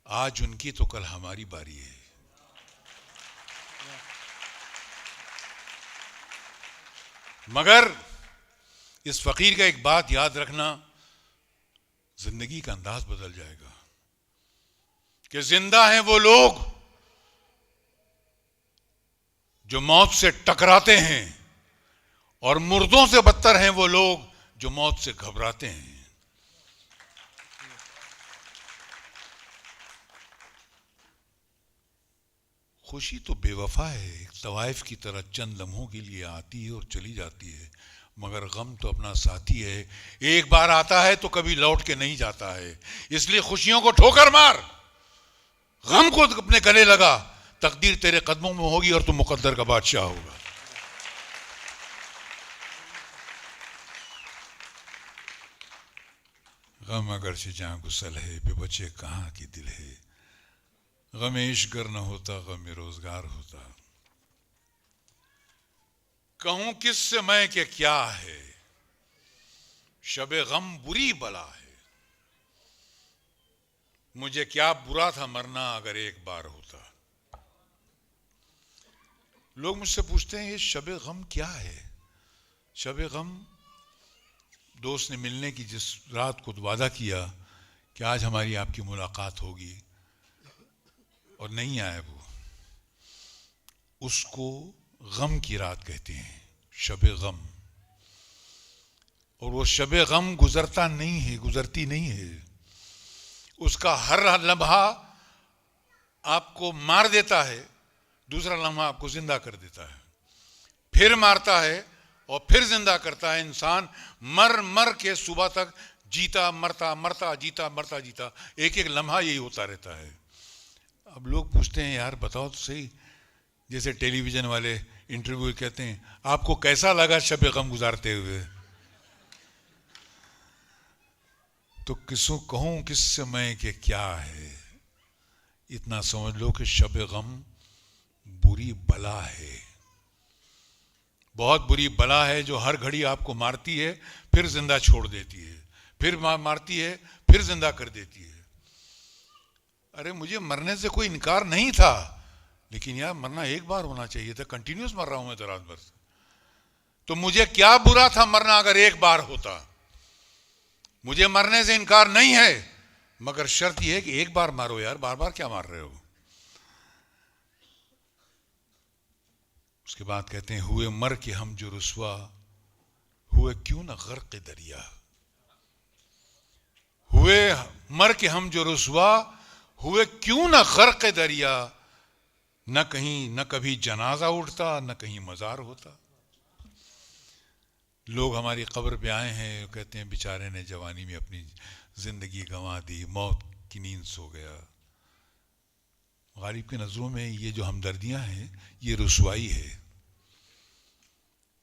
آج ان کی تو کل ہماری باری ہے. مگر اس فقیر کا ایک بات یاد رکھنا، زندگی کا انداز بدل جائے گا کہ زندہ ہیں وہ لوگ جو موت سے ٹکراتے ہیں، اور مردوں سے بدتر ہیں وہ لوگ جو موت سے گھبراتے ہیں. خوشی تو بے وفا ہے، طوائف کی طرح چند لمحوں کے لیے آتی ہے اور چلی جاتی ہے، مگر غم تو اپنا ساتھی ہے، ایک بار آتا ہے تو کبھی لوٹ کے نہیں جاتا ہے. اس لیے خوشیوں کو ٹھوکر مار، غم کو اپنے گلے لگا، تقدیر تیرے قدموں میں ہوگی اور تو مقدر کا بادشاہ ہوگا. غم اگرچہ جہاں گسل ہے، بے بچے کہاں کی دل ہے. غم عشق گر نہ ہوتا، غم روزگار ہوتا. کہوں کس سے میں کہ کیا ہے، شب غم بری بلا ہے. مجھے کیا برا تھا مرنا اگر ایک بار ہوتا. لوگ مجھ سے پوچھتے ہیں یہ شب غم کیا ہے؟ شب غم دوست نے ملنے کی جس رات کو وعدہ کیا کہ آج ہماری آپ کی ملاقات ہوگی اور نہیں آیا وہ، اس کو غم کی رات کہتے ہیں، شب غم. اور وہ شب غم گزرتا نہیں ہے، گزرتی نہیں ہے. اس کا ہر لمحہ آپ کو مار دیتا ہے، دوسرا لمحہ آپ کو زندہ کر دیتا ہے، پھر مارتا ہے اور پھر زندہ کرتا ہے. انسان مر مر کے صبح تک جیتا مرتا، مرتا جیتا مرتا جیتا، ایک ایک لمحہ یہی ہوتا رہتا ہے. اب لوگ پوچھتے ہیں یار بتاؤ تو صحیح، جیسے ٹیلی ویژن والے انٹرویو کہتے ہیں آپ کو کیسا لگا شب غم گزارتے ہوئے؟ تو کسوں کہوں کس سے میں کہ کیا ہے. اتنا سمجھ لو کہ شب غم بری بلا ہے، بہت بری بلا ہے، جو ہر گھڑی آپ کو مارتی ہے پھر زندہ چھوڑ دیتی ہے، پھر مارتی ہے پھر زندہ کر دیتی ہے. ارے مجھے مرنے سے کوئی انکار نہیں تھا، لیکن یار مرنا ایک بار ہونا چاہیے تھا. کنٹینیوس مر رہا ہوں میں تو رات بھر سے. تو مجھے کیا برا تھا مرنا اگر ایک بار ہوتا. مجھے مرنے سے انکار نہیں ہے، مگر شرط یہ ہے کہ ایک بار مارو یار، بار بار کیا مار رہے ہو. اس کے بعد کہتے ہیں ہوئے مر کے ہم جو رسوا، ہوئے کیوں نہ غرق دریا. ہوئے مر کے ہم جو رسوا، ہوئے کیوں نہ غرق دریا. نہ کہیں نہ کبھی جنازہ اٹھتا، نہ کہیں مزار ہوتا. لوگ ہماری قبر پہ آئے ہیں، کہتے ہیں بیچارے نے جوانی میں اپنی زندگی گنوا دی، موت کی نیند سو گیا. غالب کی نظروں میں یہ جو ہمدردیاں ہیں یہ رسوائی ہے.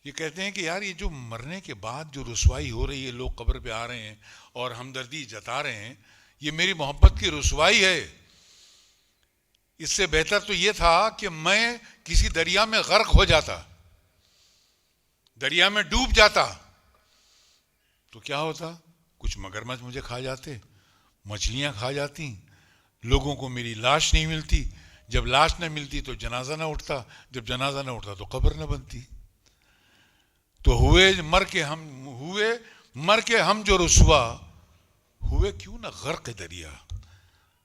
یہ کہتے ہیں کہ یار یہ جو مرنے کے بعد جو رسوائی ہو رہی ہے، لوگ قبر پہ آ رہے ہیں اور ہمدردی جتا رہے ہیں، یہ میری محبت کی رسوائی ہے. اس سے بہتر تو یہ تھا کہ میں کسی دریا میں غرق ہو جاتا، دریا میں ڈوب جاتا. تو کیا ہوتا؟ کچھ مگرمچھ مجھے کھا جاتے، مچھلیاں کھا جاتی، لوگوں کو میری لاش نہیں ملتی، جب لاش نہ ملتی تو جنازہ نہ اٹھتا، جب جنازہ نہ اٹھتا تو قبر نہ بنتی. تو ہوئے مر کے ہم جو رسوا، ہوئے کیوں نہ غرق دریا.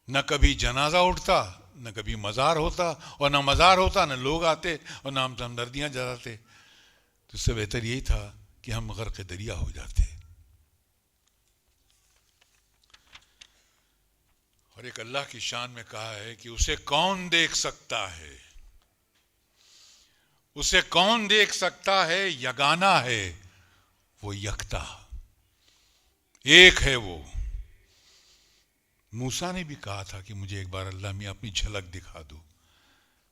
نہ کبھی جنازہ اٹھتا، نہ کبھی مزار ہوتا، اور نہ مزار ہوتا نہ لوگ آتے اور نہ ہم ہمدردیاں جتاتے. تو اس سے بہتر یہی تھا کہ ہم غرق دریا ہو جاتے. اور ایک اللہ کی شان میں کہا ہے کہ اسے کون دیکھ سکتا ہے، اسے کون دیکھ سکتا ہے، یگانہ ہے وہ یکتا، ایک ہے وہ. موسیٰ نے بھی کہا تھا کہ مجھے ایک بار اللہ میاں اپنی جھلک دکھا دو.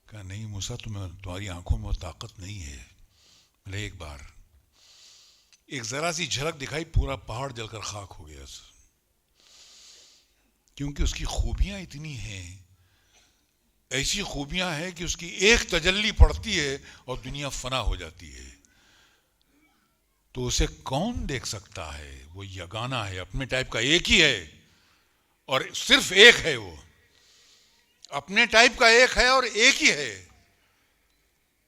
کہا نہیں موسیٰ تمہاری آنکھوں میں وہ طاقت نہیں ہے. بولے ایک بار ایک ذرا سی جھلک دکھائی, پورا پہاڑ جل کر خاک ہو گیا. کیونکہ اس کی خوبیاں اتنی ہیں, ایسی خوبیاں ہیں کہ اس کی ایک تجلی پڑتی ہے اور دنیا فنا ہو جاتی ہے. تو اسے کون دیکھ سکتا ہے؟ وہ یگانہ ہے, اپنے ٹائپ کا ایک ہی ہے, اور صرف ایک ہے. وہ اپنے ٹائپ کا ایک ہے اور ایک ہی ہے.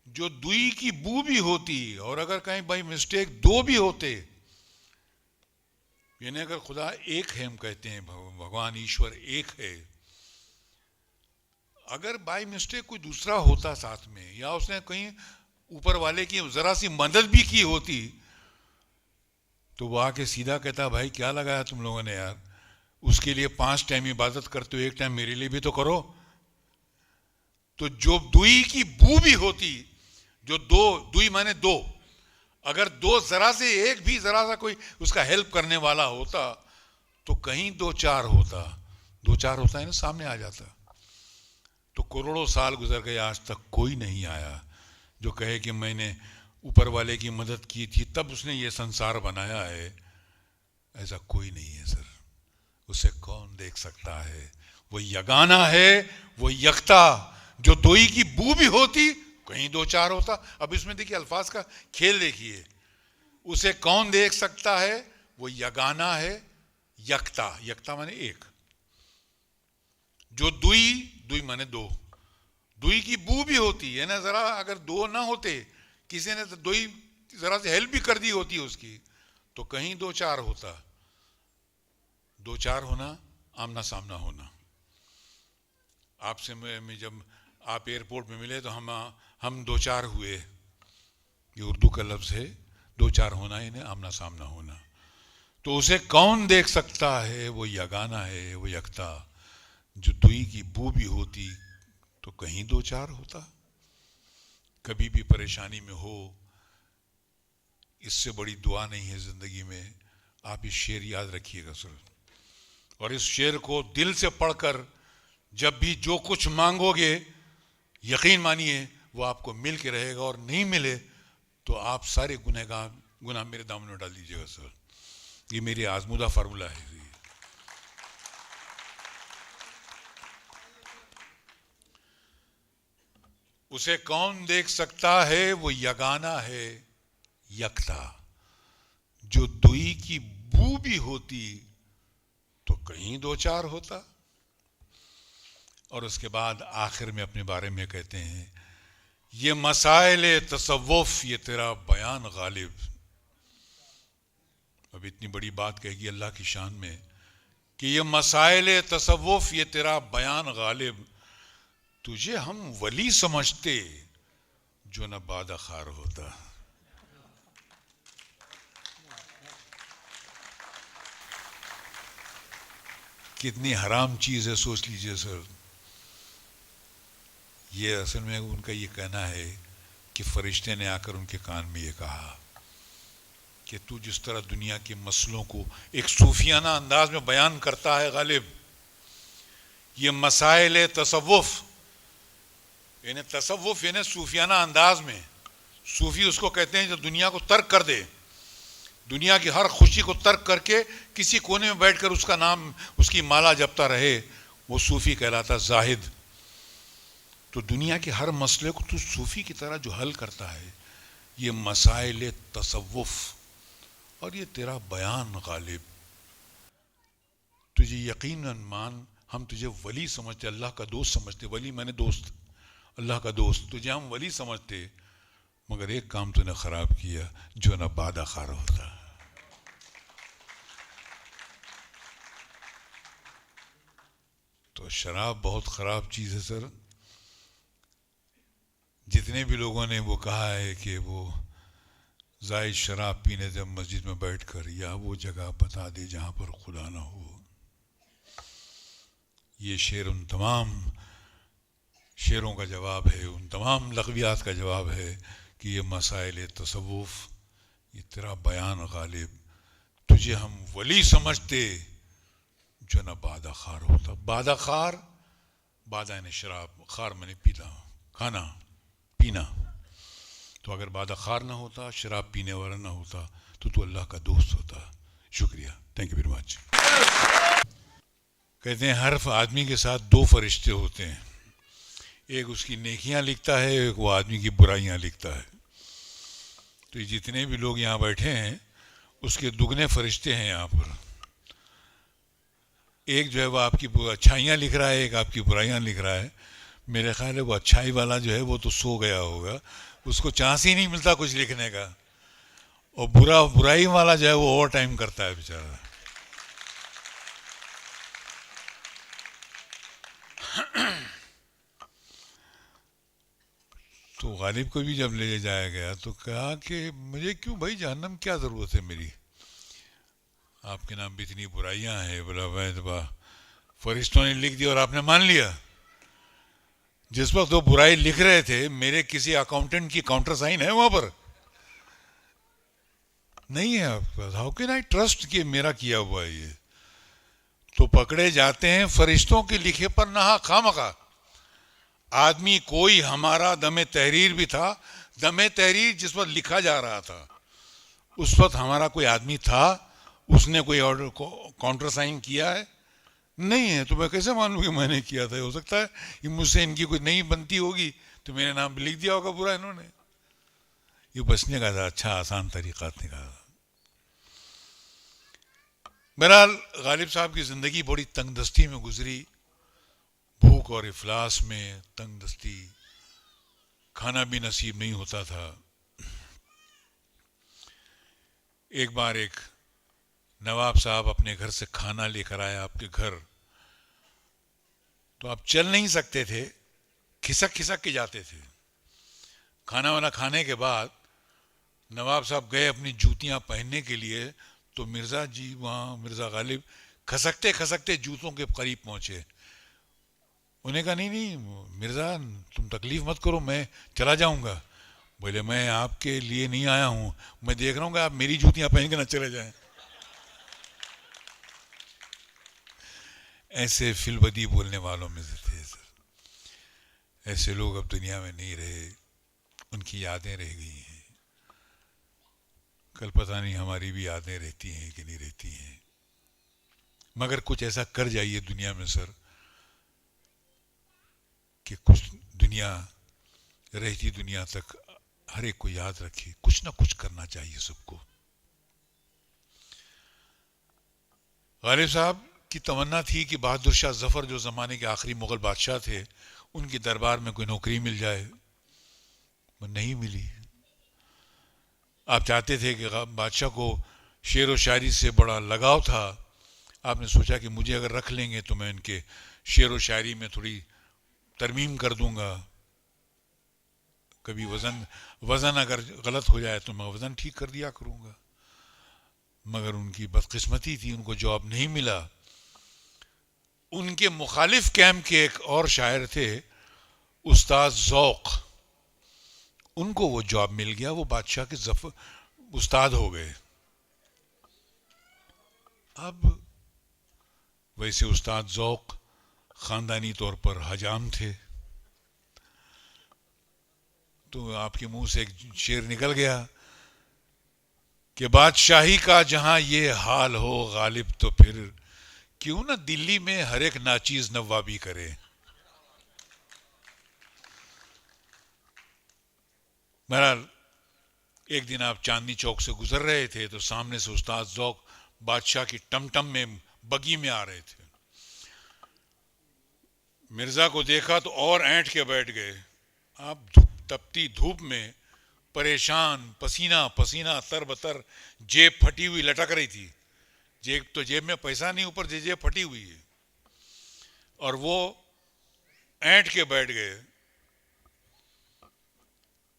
جو دوئی کی بو بھی ہوتی, اور اگر کہیں بائی مسٹیک دو بھی ہوتے, یعنی اگر خدا ایک ہے, ہم کہتے ہیں بھگوان ایشور ایک ہے, اگر بائی مسٹیک کوئی دوسرا ہوتا ساتھ میں, یا اس نے کہیں اوپر والے کی ذرا سی مدد بھی کی ہوتی, تو وہ آ کے سیدھا کہتا بھائی کیا لگایا تم لوگوں نے یار, اس کے لیے 5 ٹائم عبادت کرتے ہو, ایک ٹائم میرے لیے بھی تو کرو. تو جو دوئی کی بو بھی ہوتی, جو دوئی مانے دو, اگر دو ذرا سے ایک بھی ذرا سا کوئی اس کا ہیلپ کرنے والا ہوتا تو کہیں 2-4 ہوتا. 2-4 ہوتا ہے نا, سامنے آ جاتا. تو کروڑوں سال گزر گئے, آج تک کوئی نہیں آیا جو کہے کہ میں نے اوپر والے کی مدد کی تھی تب اس نے یہ سنسار بنایا ہے. ایسا کوئی نہیں ہے سر. اسے کون دیکھ سکتا ہے؟ وہ یگانہ ہے, وہ یکتا. جو دوئی کی بو بھی ہوتی کہیں 2-4 ہوتا. اب اس میں دیکھیے الفاظ کا کھیل دیکھیے. اسے کون دیکھ سکتا ہے؟ وہ یگانہ ہے, یکتا. یکتا مانے ایک. جو دوئی مانے دو, دوئی کی بو بھی ہوتی ہے نا, ذرا اگر 2 نہ ہوتے, کسی نے دوئی ذرا سے ہیلپ بھی کر دی ہوتی اس کی, تو کہیں 2-4 ہوتا. 2-4 ہونا آمنا سامنا ہونا. آپ سے میں جب آپ ایئرپورٹ میں ملے تو ہم 2-4 ہوئے. یہ اردو کا لفظ ہے, 2-4 ہونا یعنی آمنا سامنا ہونا. تو اسے کون دیکھ سکتا ہے؟ وہ یگانہ ہے, وہ یکتا. جو دوئی کی بو بھی ہوتی تو کہیں 2-4 ہوتا. کبھی بھی پریشانی میں ہو, اس سے بڑی دعا نہیں ہے زندگی میں. آپ اس شعر یاد رکھیے گا سر, اور اس شعر کو دل سے پڑھ کر جب بھی جو کچھ مانگو گے, یقین مانیے وہ آپ کو مل کے رہے گا. اور نہیں ملے تو آپ سارے گناہ میرے دامن میں ڈال دیجیے گا سر. یہ میری آزمودہ فارمولہ ہے. اسے کون دیکھ سکتا ہے؟ وہ یگانہ ہے, یکتا. جو دوئی کی بو بھی ہوتی تو کہیں 2-4 ہوتا. اور اس کے بعد آخر میں اپنے بارے میں کہتے ہیں, یہ مسائل تصوف یہ تیرا بیان غالب. اب اتنی بڑی بات کہے گی اللہ کی شان میں کہ یہ مسائل تصوف یہ تیرا بیان غالب. تجھے ہم ولی سمجھتے جو نہ بادہ خار ہوتا. کتنی حرام چیز ہے, سوچ لیجئے سر. یہ اصل میں ان کا یہ کہنا ہے کہ فرشتے نے آ کر ان کے کان میں یہ کہا کہ تو جس طرح دنیا کے مسئلوں کو ایک صوفیانہ انداز میں بیان کرتا ہے غالب, یہ مسائل تصوف یعنی صوفیانہ انداز میں. صوفی اس کو کہتے ہیں جو دنیا کو ترک کر دے, دنیا کی ہر خوشی کو ترک کر کے کسی کونے میں بیٹھ کر اس کا نام, اس کی مالا جپتا رہے, وہ صوفی کہلاتا زاہد. تو دنیا کے ہر مسئلے کو تو صوفی کی طرح جو حل کرتا ہے, یہ مسائل تصوف, اور یہ تیرا بیان غالب. تجھے یقیناً مان, ہم تجھے ولی سمجھتے, اللہ کا دوست سمجھتے. ولی میں نے دوست, اللہ کا دوست. تجھے ہم ولی سمجھتے, مگر ایک کام تو نے خراب کیا جو نہ بادہ خار ہوتا. تو شراب بہت خراب چیز ہے سر. جتنے بھی لوگوں نے وہ کہا ہے کہ وہ زائد شراب پینے سے مسجد میں بیٹھ کر, یا وہ جگہ بتا دے جہاں پر خدا نہ ہو. یہ شعر ان تمام شعروں کا جواب ہے, ان تمام لغویات کا جواب ہے کہ یہ مسائل تصوف یہ تیرا بیان غالب. تجھے ہم ولی سمجھتے جو نہ بادہ خار ہوتا. بادہ خار، بادہ یعنی شراب، خار میں نے پینا، کھانا پینا. تو اگر بادہ خار نہ ہوتا، شراب پینے والا نہ ہوتا، تو اللہ کا دوست ہوتا. شکریہ. Thank you very much. کہتے ہیں ہر آدمی کے ساتھ دو فرشتے ہوتے ہیں، ایک اس کی نیکیاں لکھتا ہے، ایک وہ آدمی کی برائیاں لکھتا ہے. تو یہ جتنے بھی لوگ یہاں بیٹھے ہیں اس کے دگنے فرشتے ہیں یہاں پر. ایک جو ہے وہ آپ کی اچھائیاں لکھ رہا ہے، ایک آپ کی برائیاں لکھ رہا ہے. میرے خیال ہے وہ اچھائی والا جو ہے وہ تو سو گیا ہوگا، اس کو چانس ہی نہیں ملتا کچھ لکھنے کا. اور برائی والا جو ہے وہ اوور ٹائم کرتا ہے بیچارہ. تو غالب کو بھی جب لے جایا گیا تو کہا کہ مجھے کیوں بھائی جہنم کیا ضرورت ہے میری، آپ کے نام بھی اتنی برائیاں ہیں. بولا فرشتوں نے لکھ دیا اور آپ نے مان لیا. جس وقت وہ برائی لکھ رہے تھے میرے کسی اکاؤنٹنٹ کی کاؤنٹر سائن ہے وہاں پر؟ نہیں ہے آپ کے پاس. ہاؤ کین آئی ٹرسٹ کہ میرا کیا ہوا ہے یہ؟ تو پکڑے جاتے ہیں فرشتوں کے لکھے پر نہ خواہ. آدمی کوئی ہمارا دم تحریر بھی تھا، دم تحریر جس وقت لکھا جا رہا تھا اس وقت ہمارا کوئی آدمی تھا، اس نے کوئی آرڈر کاؤنٹر سائن کیا ہے؟ نہیں ہے. تو میں کیسے مانوں کہ میں نے کیا تھا؟ ہو سکتا ہے کہ مجھ سے ان کی کوئی نئی بنتی ہوگی تو میرے نام پہ لکھ دیا ہوگا برا انہوں نے. یہ بچنے کا تھا اچھا آسان طریقہ نکالا. بہرحال غالب صاحب کی زندگی بڑی تنگ دستی میں گزری، بھوک اور افلاس میں، تنگ دستی، کھانا بھی نصیب نہیں ہوتا تھا. ایک بار ایک نواب صاحب اپنے گھر سے کھانا لے کر آیا آپ کے گھر، تو آپ چل نہیں سکتے تھے، کھسک کھسک کے جاتے تھے. کھانا وانا کھانے کے بعد نواب صاحب گئے اپنی جوتیاں پہننے کے لیے تو مرزا جی وہاں، مرزا غالب کھسکتے کھسکتے جوتوں کے قریب پہنچے. انہیں کہا نہیں مرزا تم تکلیف مت کرو، میں چلا جاؤں گا. بولے میں آپ کے لیے نہیں آیا ہوں، میں دیکھ رہا ہوں کہ آپ میری جوتیاں پہن کے نہ چلے جائیں. ایسے فی البدی بولنے والوں میں سے تھے سر. ایسے لوگ اب دنیا میں نہیں رہے، ان کی یادیں رہ گئی ہیں. کل پتہ نہیں ہماری بھی یادیں رہتی ہیں کہ نہیں رہتی ہیں. مگر کچھ ایسا کر جائیے دنیا میں سر کہ کچھ دنیا رہتی دنیا تک ہر ایک کو یاد رکھے. کچھ نہ کچھ کرنا چاہیے سب کو. غالب صاحب کی تمنا تھی کہ بہادر شاہ ظفر جو زمانے کے آخری مغل بادشاہ تھے ان کے دربار میں کوئی نوکری مل جائے. وہ نہیں ملی. آپ چاہتے تھے کہ بادشاہ کو شعر و شاعری سے بڑا لگاؤ تھا. آپ نے سوچا کہ مجھے اگر رکھ لیں گے تو میں ان کے شعر و شاعری میں تھوڑی ترمیم کر دوں گا. کبھی وزن اگر غلط ہو جائے تو میں وزن ٹھیک کر دیا کروں گا. مگر ان کی بدقسمتی تھی، ان کو جواب نہیں ملا. ان کے مخالف کیمپ کے ایک اور شاعر تھے استاد ذوق، ان کو وہ جواب مل گیا، وہ بادشاہ کے استاد ہو گئے. اب ویسے استاد ذوق خاندانی طور پر حجام تھے، تو آپ کے منہ سے ایک شعر نکل گیا کہ بادشاہی کا جہاں یہ حال ہو غالب تو پھر کیوں نہ دلی میں ہر ایک ناچیز نوابی کرے. بہرحال ایک دن آپ چاندنی چوک سے گزر رہے تھے تو سامنے سے استاد ذوق بادشاہ کی ٹم ٹم میں بگی میں آ رہے تھے. مرزا کو دیکھا تو اور اینٹ کے بیٹھ گئے. آپ تپتی دھوپ میں پریشان، پسینہ پسینہ، تر بتر، جیب پھٹی ہوئی لٹک رہی تھی. جیب میں پیسہ نہیں، اوپر جیب پھٹی ہوئی ہے، اور وہ اینٹ کے بیٹھ گئے.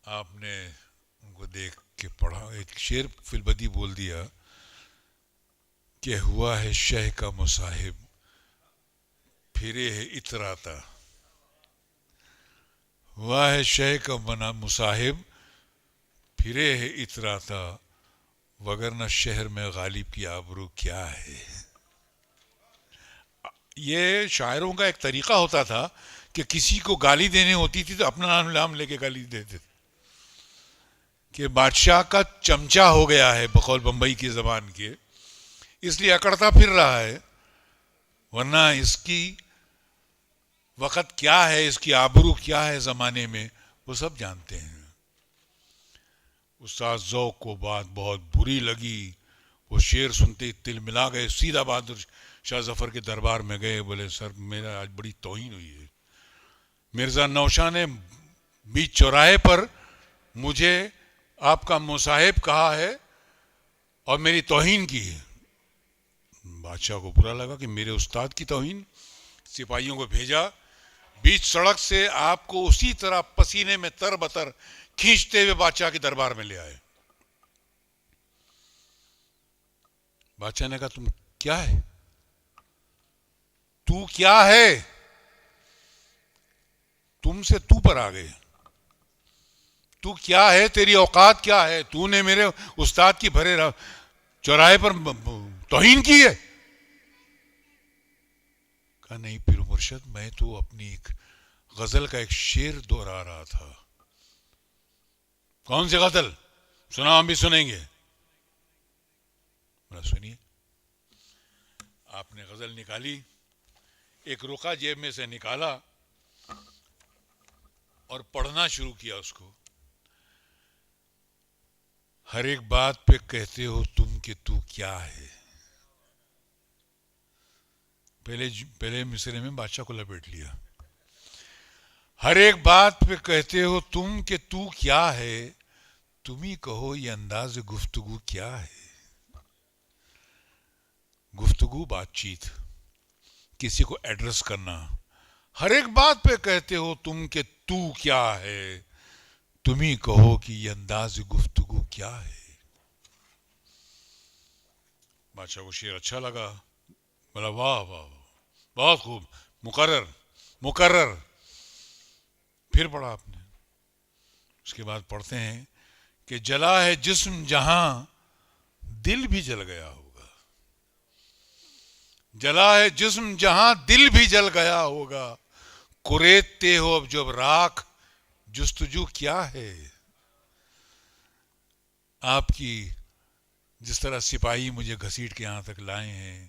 آپ نے ان کو دیکھ کے پڑھا، ایک شعر فی البدی بول دیا کہ ہوا ہے شہ کا مصاحب پھرے ہے اتراتا. ہوا ہے شہ کا مصاحب پھرے ہے اتراتا، وگرنہ شہر میں غالب کی آبرو کیا ہے. یہ شاعروں کا ایک طریقہ ہوتا تھا کہ کسی کو گالی دینے ہوتی تھی تو اپنا نام لے کے گالی دیتے تھے کہ بادشاہ کا چمچا ہو گیا ہے بقول بمبئی کی زبان کے، اس لیے اکڑتا پھر رہا ہے، ورنہ اس کی وقت کیا ہے، اس کی آبرو کیا ہے زمانے میں، وہ سب جانتے ہیں۔ استاد ذوق کو بات بہت بری لگی، وہ شعر سنتے ہی تل ملا گئے، سیدھا بہادر شاہ ظفر کے دربار میں گئے، بولے سر میرا آج بڑی توہین ہوئی ہے، مرزا نوشاہ نے بیچ چوراہے پر مجھے آپ کا مصاحب کہا ہے اور میری توہین کی ہے۔ بادشاہ کو برا لگا کہ میرے استاد کی توہین، سپاہیوں کو بھیجا، بیچ سڑک سے آپ کو اسی طرح پسینے میں تر بتر کھینچتے ہوئے بادشاہ کے دربار میں لے آئے۔ بادشاہ نے کہا تم کیا ہے، تو کیا ہے، تم سے تو پر آ گئے، تو کیا ہے، تیری اوقات کیا ہے، تو نے میرے استاد کی بھرے چوراہے پر توہین کی ہے۔ کہا نہیں پیر مرشد، میں تو اپنی ایک غزل کا ایک شعر دوہرا رہا تھا۔ کون سی غزل؟ سنا، ہم بھی سنیں گے۔ سنیے۔ آپ نے غزل نکالی، ایک رقعہ جیب میں سے نکالا اور پڑھنا شروع کیا اس کو۔ ہر ایک بات پہ کہتے ہو تم کہ تو کیا ہے۔ پہلے مصرے میں بادشاہ کو لپیٹ لیا۔ ہر ایک بات پہ کہتے ہو تم کہ تو کیا ہے، تم ہی کہو یہ انداز گفتگو کیا ہے۔ گفتگو بات چیت، کسی کو ایڈریس کرنا۔ ہر ایک بات پہ کہتے ہو تم کہ تو کیا ہے، تم ہی کہو کہ یہ انداز گفتگو کیا ہے۔ بادشاہ کو شعر اچھا لگا، بولا واہ واہ واہ، بہت خوب، مقرر مقرر۔ پھر پڑھا آپ نے۔ اس کے بعد پڑھتے ہیں کہ جلا ہے جسم جہاں دل بھی جل گیا ہوگا، جلا ہے جسم جہاں دل بھی جل گیا ہوگا، کریدتے ہو اب جب راکھ جستجو کیا ہے۔ آپ کی جس طرح سپاہی مجھے گھسیٹ کے یہاں تک لائے ہیں،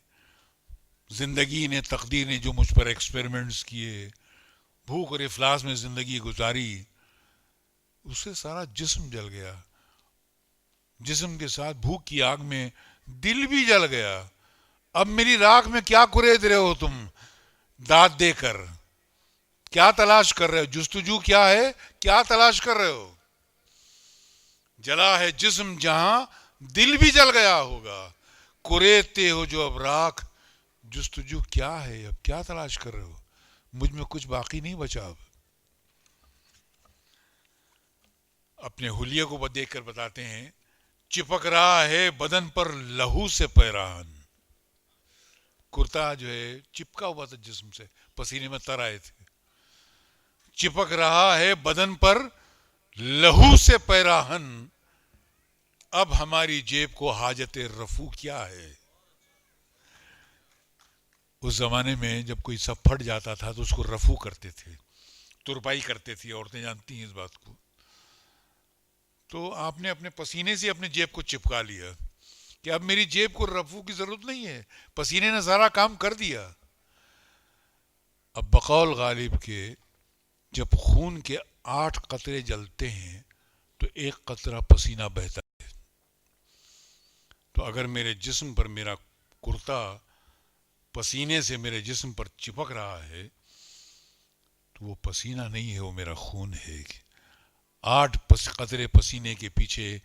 زندگی نے، تقدیر نے جو مجھ پر ایکسپیریمنٹس کیے، بھوک اور افلاس میں زندگی گزاری، اس سے سارا جسم جل گیا، جسم کے ساتھ بھوک کی آگ میں دل بھی جل گیا۔ اب میری راکھ میں کیا کرید رہے ہو تم داد دے کر، کیا تلاش کر رہے ہو، جستجو کیا ہے، کیا تلاش کر رہے ہو۔ جلا ہے جسم جہاں دل بھی جل گیا ہوگا، کریدتے ہو جو اب راکھ جستجو کیا ہے، اب کیا تلاش کر رہے ہو، مجھ میں کچھ باقی نہیں بچا اب۔ اپنے حلیے کو دیکھ کر بتاتے ہیں، چپک رہا ہے بدن پر لہو سے پیراہن۔ کرتا جو ہے چپکا ہوا تھا جسم سے، پسینے میں تر آئے تھے۔ چپک رہا ہے بدن پر لہو سے پیراہن، اب ہماری جیب کو حاجت رفو کیا ہے۔ اس زمانے میں جب کوئی سب پھٹ جاتا تھا تو اس کو رفو کرتے تھے، ترپائی کرتے تھے، عورتیں جانتی ہیں اس بات کو۔ تو آپ نے اپنے پسینے سے اپنے جیب کو چپکا لیا کہ اب میری جیب کو رفو کی ضرورت نہیں ہے، پسینے نے سارا کام کر دیا۔ اب بقول غالب کے جب خون کے 8 قطرے جلتے ہیں تو ایک قطرہ پسینہ بہتا ہے۔ تو اگر میرے جسم پر میرا کرتا پسینے سے میرے جسم پر چپک رہا ہے تو وہ پسینہ نہیں ہے، وہ میرا خون ہے۔ 8 قطرے پسینے کے پیچھے،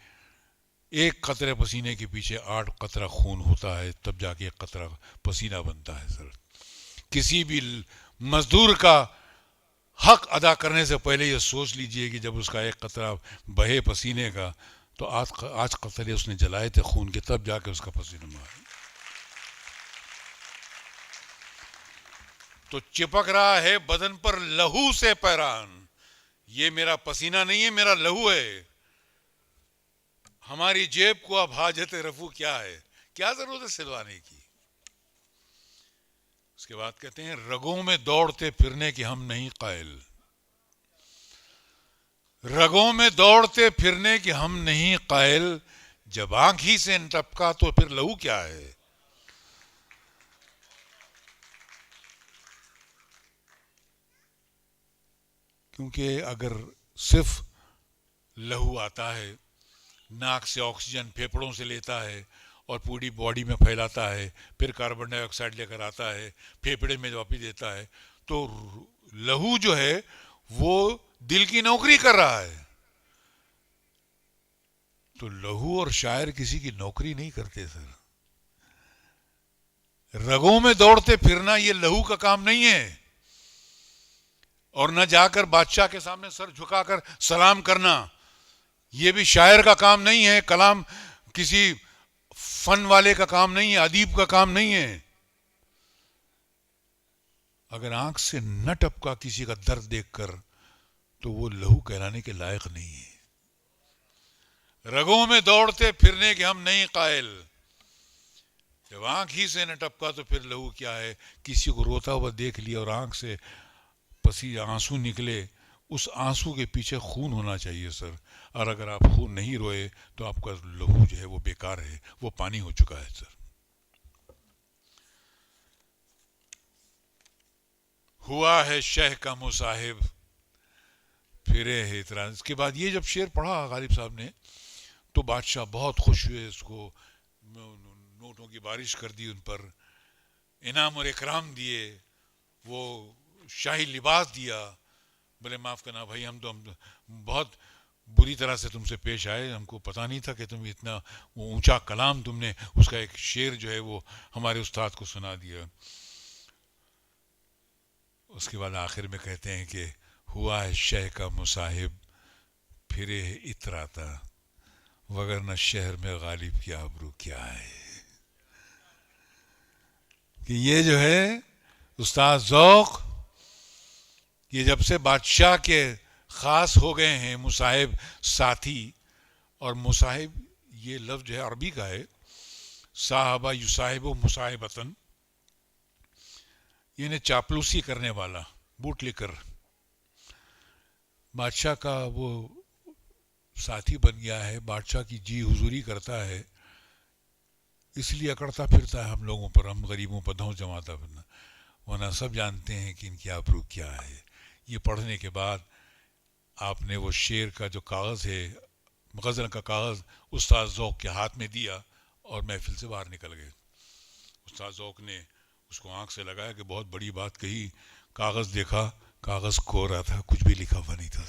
ایک قطرے پسینے کے پیچھے 8 قطرہ خون ہوتا ہے، تب جا کے ایک قطرہ پسینہ بنتا ہے۔ سر کسی بھی مزدور کا حق ادا کرنے سے پہلے یہ سوچ لیجئے کہ جب اس کا ایک قطرہ بہے پسینے کا تو 8 قطرے اس نے جلائے تھے خون کے، تب جا کے اس کا پسینہ بہا۔ تو چپک رہا ہے بدن پر لہو سے پیراہن، یہ میرا پسینہ نہیں ہے، میرا لہو ہے۔ ہماری جیب کو اب حاجت رفو کیا ہے، کیا ضرورت ہے سلوانے کی۔ اس کے بعد کہتے ہیں رگوں میں دوڑتے پھرنے کے ہم نہیں قائل. رگوں میں دوڑتے پھرنے کے ہم نہیں قائل, جب آنکھ ہی سے ٹپکا تو پھر لہو کیا ہے. کیونکہ اگر صرف لہو آتا ہے, ناک سے آکسیجن پھیپھڑوں سے لیتا ہے اور پوری باڈی میں پھیلاتا ہے, پھر کاربن ڈائی آکسائڈ لے کر آتا ہے, پھیپھڑے میں واپس دیتا ہے, تو لہو جو ہے وہ دل کی نوکری کر رہا ہے. تو لہو اور شاعر کسی کی نوکری نہیں کرتے سر. رگوں میں دوڑتے پھرنا یہ لہو کا کام نہیں ہے, اور نہ جا کر بادشاہ کے سامنے سر جھکا کر سلام کرنا یہ بھی شاعر کا کام نہیں ہے, کلام کسی فن والے کا کام نہیں ہے, ادیب کا کام نہیں ہے. اگر آنکھ سے نہ ٹپکا کسی کا درد دیکھ کر تو وہ لہو کہلانے کے لائق نہیں ہے. رگوں میں دوڑتے پھرنے کے ہم نہیں قائل, جب آنکھ ہی سے نہ ٹپکا تو پھر لہو کیا ہے. کسی کو روتا ہوا دیکھ لیا اور آنکھ سے پسی آنسو نکلے, اس آنسو کے پیچھے خون ہونا چاہیے سر, اور اگر آپ خون نہیں روئے تو آپ کا لہو جو ہے وہ بیکار ہے, وہ پانی ہو چکا ہے سر. ہوا ہے شہ کا مصاحب پھرے ہے اطراز. اس کے بعد یہ جب شعر پڑھا غالب صاحب نے تو بادشاہ بہت خوش ہوئے, اس کو نوٹوں کی بارش کر دی, ان پر انعام اور اکرام دیے, وہ شاہی لباس دیا. بولے معاف کرنا بھائی, ہم بہت بری طرح سے تم سے پیش آئے, ہم کو پتہ نہیں تھا کہ تم اتنا وہ اونچا کلام تم نے اس کا ایک شعر جو ہے وہ ہمارے استاد کو سنا دیا. اس کے بعد آخر میں کہتے ہیں کہ ہوا ہے شہ کا مصاحب پھرے ہے اتراتا, وگرنہ شہر میں غالب کی آبرو کیا ہے. کہ یہ جو ہے استاد ذوق, یہ جب سے بادشاہ کے خاص ہو گئے ہیں مصاحب ساتھی, اور مصاحب یہ لفظ جو ہے عربی کا ہے, صاحبہ یصاحب و مصاحبتاً, یعنی چاپلوسی کرنے والا, بوٹ لکر. بادشاہ کا وہ ساتھی بن گیا ہے, بادشاہ کی جی حضوری کرتا ہے, اس لیے اکڑتا پھرتا ہے ہم لوگوں پر, ہم غریبوں پر دھونس جماتا پھرنا. ورنہ سب جانتے ہیں کہ ان کی آبرو کیا ہے. یہ پڑھنے کے بعد آپ نے وہ شعر کا جو کاغذ ہے, غزل کا کاغذ, استاد ذوق کے ہاتھ میں دیا اور محفل سے باہر نکل گئے. استاد ذوق نے اس کو آنکھ سے لگایا کہ بہت بڑی بات کہی, کاغذ دیکھا, کاغذ کھو رہا تھا, کچھ بھی لکھا ہوا نہیں تھا.